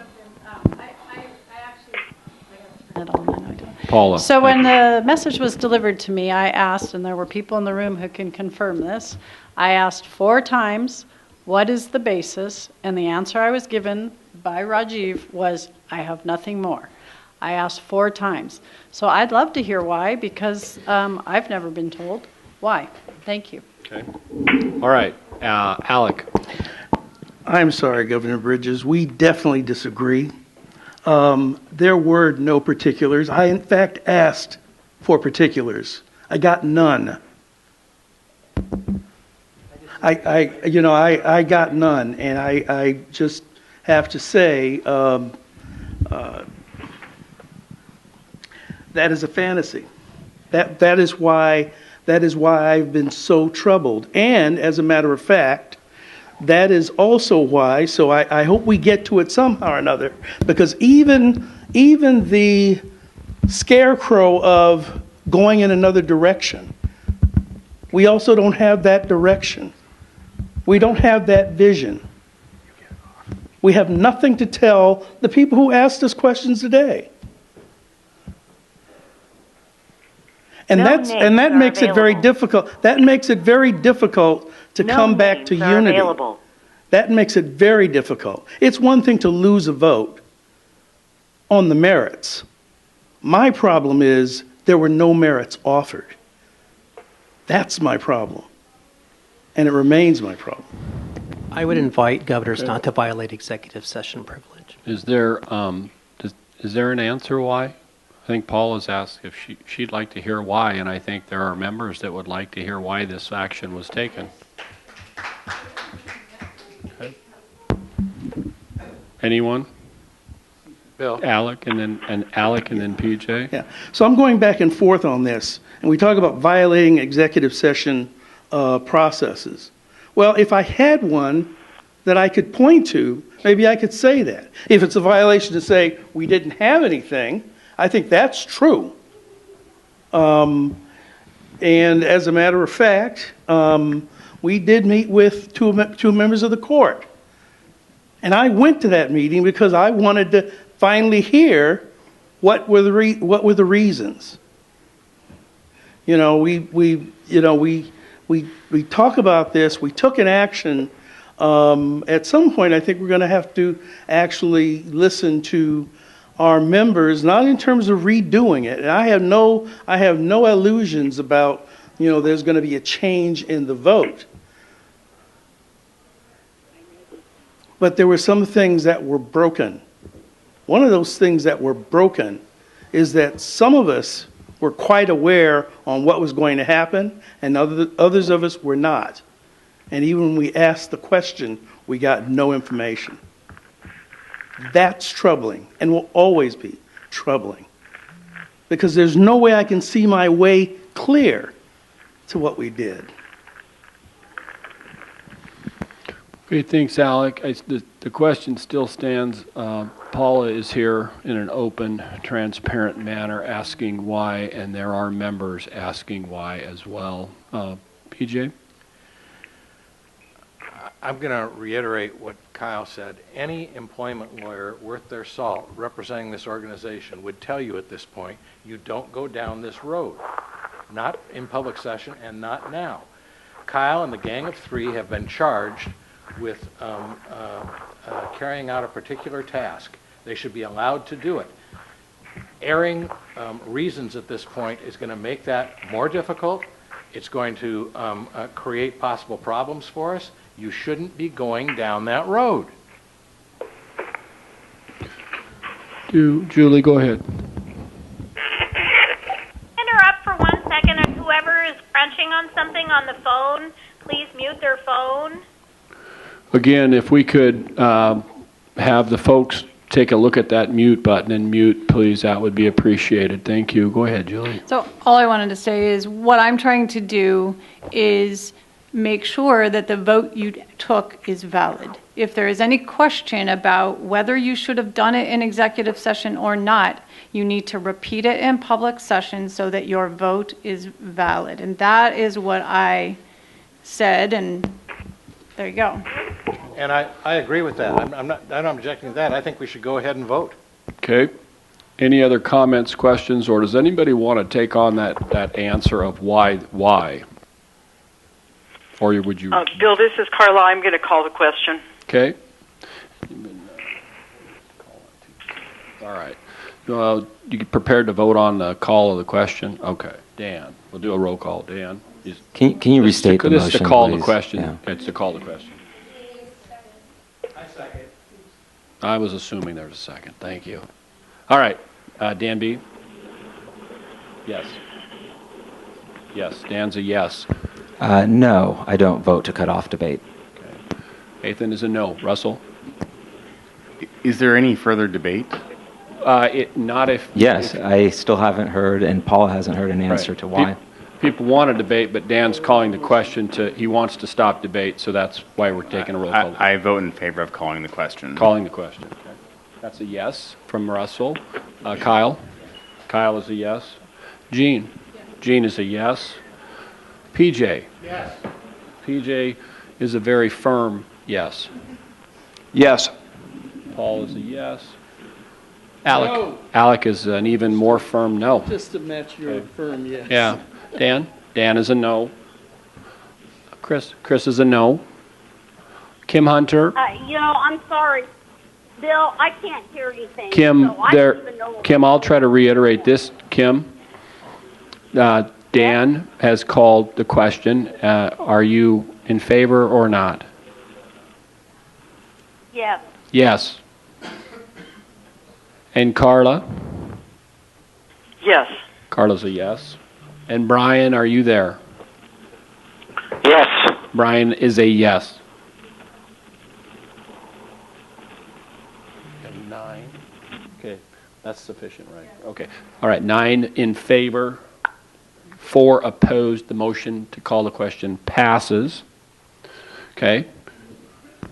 Paula. So when the message was delivered to me, I asked, and there were people in the room who can confirm this, I asked 4 times, what is the basis? And the answer I was given by Rajiv was, I have nothing more. I asked 4 times. So I'd love to hear why, because I've never been told. Why? Thank you. Okay. All right. Alec. I'm sorry, Governor Bridges. We definitely disagree. There were no particulars. I, in fact, asked for particulars. I got none. I got none, and I just have to say that is a fantasy. That is why I've been so troubled. And as a matter of fact, that is also why. So I hope we get to it somehow or another, because even the scarecrow of going in another direction, we also don't have that direction. We don't have that vision. We have nothing to tell the people who asked us questions today. And that makes it very difficult. That makes it very difficult to come back to unity. That makes it very difficult. It's one thing to lose a vote on the merits. My problem is there were no merits offered. That's my problem. And it remains my problem. I would invite governors not to violate executive session privilege. Is there an answer why? I think Paul has asked if she'd like to hear why, and I think there are members that would like to hear why this action was taken. Okay. Anyone? Bill. Alec and then PJ. Yeah. So I'm going back and forth on this, and we talk about violating executive session processes. Well, if I had one that I could point to, maybe I could say that. If it's a violation to say we didn't have anything, I think that's true. And as a matter of fact, we did meet with two members of the court. And I went to that meeting because I wanted to finally hear what were the reasons. We talk about this. We took an action. At some point, I think we're going to have to actually listen to our members, not in terms of redoing it. And I have no illusions about there's going to be a change in the vote. But there were some things that were broken. One of those things that were broken is that some of us were quite aware on what was going to happen, and others of us were not. And even when we asked the question, we got no information. That's troubling, and will always be troubling, because there's no way I can see my way clear to what we did. Okay, thanks, Alec. The question still stands. Paula is here in an open, transparent manner asking why, and there are members asking why as well. PJ? I'm going to reiterate what Kyle said. Any employment lawyer worth their salt representing this organization would tell you at this point, you don't go down this road. Not in public session and not now. Kyle and the Gang of Three have been charged with carrying out a particular task. They should be allowed to do it. Airing reasons at this point is going to make that more difficult. It's going to create possible problems for us. You shouldn't be going down that road. Julie, go ahead. Interrupt for 1 second, and whoever is crunching on something on the phone, please mute their phone. Again, if we could have the folks take a look at that mute button and mute, please, that would be appreciated. Thank you. Go ahead, Julie. So all I wanted to say is what I'm trying to do is make sure that the vote you took is valid. If there is any question about whether you should have done it in executive session or not, you need to repeat it in public session so that your vote is valid. And that is what I said, and there you go. And I agree with that. I'm not objecting to that. I think we should go ahead and vote. Okay. Any other comments, questions, or does anybody want to take on that answer of why? Or would you? Bill, this is Carla. I'm going to call the question. Okay. All right. You prepared to vote on the call of the question? Okay. Dan. We'll do a roll call. Dan. Can you restate the motion, This is to call the please? question. Yeah. It's to call the question. I was assuming there was a second. Thank you. All right, Dan B? Yes. Yes, Dan's a yes. No, I don't vote to cut off debate. Ethan is a no. Russell? Is there any further debate? Not if... Yes, I still haven't heard, and Paul hasn't heard an answer Right. to why. People want to debate, but Dan's calling the question he wants to stop debate, so that's why we're taking a roll call. I vote in favor of calling the question. Calling the question. Okay. That's a yes from Russell. Kyle? Kyle is a yes. Jean? Jean is a yes. PJ? Yes. PJ is a very firm yes. Yes. Paul is a yes. Alec? No. Alec is an even more firm no. Just to match your firm, yes. Yeah. Dan? Dan is a no. Chris? Chris is a no. Kim Hunter? I'm sorry. Bill, I can't hear anything. Kim, so I don't even know. Kim, I'll try to reiterate this. Kim, Dan has called the question. Are you in favor or not? Yes. Yes. And Carla? Yes. Carla's a yes. And Brian, are you there? Yes. Brian is a yes. And 9. Okay, that's sufficient, right? Okay. All right, 9 in favor, 4 opposed. The motion to call the question passes. Okay.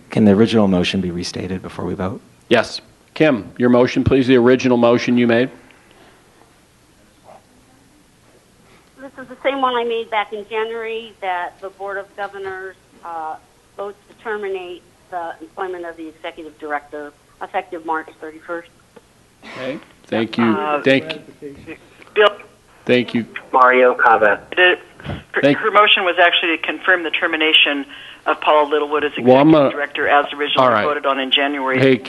Can the original motion be restated before we vote? Yes. Kim, your motion, please. The original motion you made. This is the same one I made back in January, that the Board of Governors votes to terminate the employment of the executive director effective March 31st. Okay. Thank you. Bill, Thank you. Mario Cava. her motion was actually to confirm the termination of Paula Littlewood as Well, executive director as originally all right. voted on in January. Hey,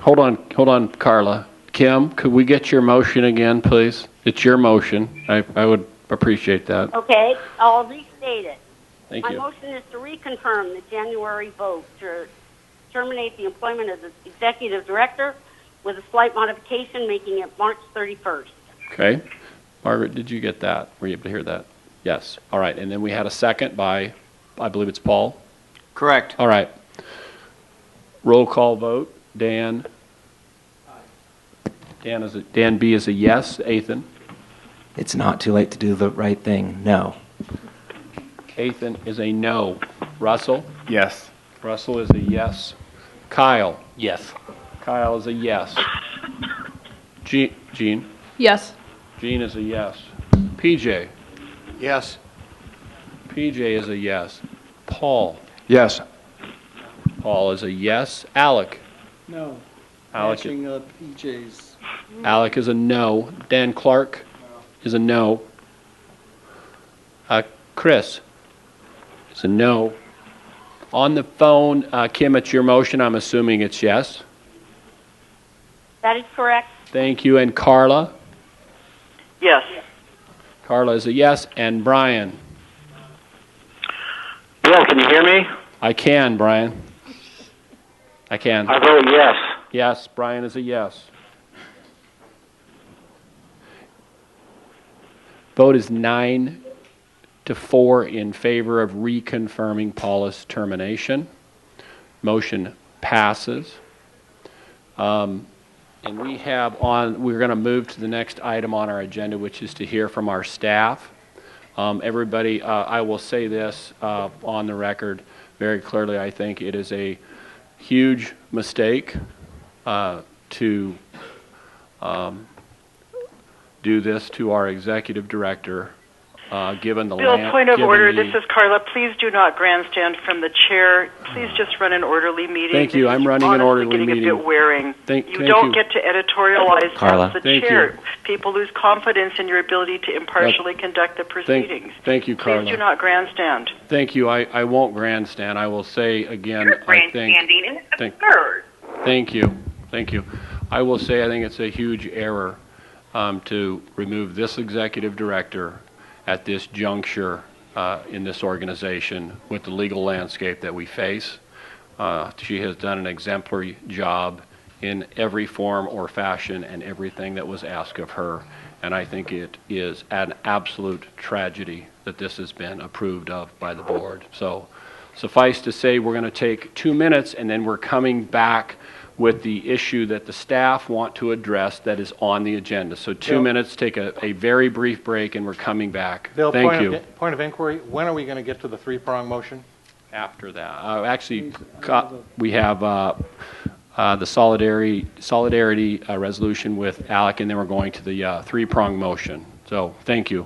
hold on, Carla. Kim, could we get your motion again, please? It's your motion. I would appreciate that. Okay, I'll restate it. Thank My you. motion is to reconfirm the January vote to terminate the employment of the executive director with a slight modification, making it March 31st. Okay. Margaret, did you get that? Were you able to hear that? Yes. All right. And then we had a second by, I believe it's Paul. Correct. All right. Roll call vote. Dan. Dan B is a yes. Ethan. It's not too late to do the right thing. No. Ethan is a no. Russell. Yes. Russell is a yes. Kyle. Yes. Kyle is a yes. Jean. Yes. Jean is a yes. PJ. Yes. PJ is a yes. Paul. Yes. Paul is a yes. Alec. No. Alec, Matching up PJ's. Alec is a no. Dan Clark is a no. Chris is a no. On the phone, Kim, it's your motion. I'm assuming it's yes. That is correct. Thank you. And Carla? Yes. Carla is a yes. And Brian? Bill, can you hear me? I can, Brian. I can. I vote yes. Yes, Brian is a yes. Vote is 9-4 in favor of reconfirming Paula's termination. Motion passes. And we're going to move to the next item on our agenda, which is to hear from our staff. Everybody, I will say this on the record very clearly. I think it is a huge mistake to do this to our executive director, given the Bill, point of order. This is Carla. Please do not grandstand from the chair. Please just run an orderly meeting. Thank you. This I'm is running an honestly orderly getting meeting. a bit wearing. Thank you don't you. get to editorialize Carla. as the Thank chair. you. People lose confidence in your ability to impartially conduct the proceedings. Thank you, Carla. Please do not grandstand. Thank you. I won't grandstand. I will say again, I think. Grandstanding is absurd. Thank you. Thank you. I will say I think it's a huge error to remove this executive director at this juncture in this organization with the legal landscape that we face. She has done an exemplary job in every form or fashion and everything that was asked of her. And I think it is an absolute tragedy that this has been approved of by the board. So suffice to say, we're going to take 2 minutes and then we're coming back with the issue that the staff want to address that is on the agenda. So 2 minutes, take a very brief break, and we're coming back. Bill, Thank you. Point of inquiry, when are we going to get to the three-prong motion? After that. Actually, we have the solidarity resolution with ALEC, and then we're going to the three-prong motion. So thank you.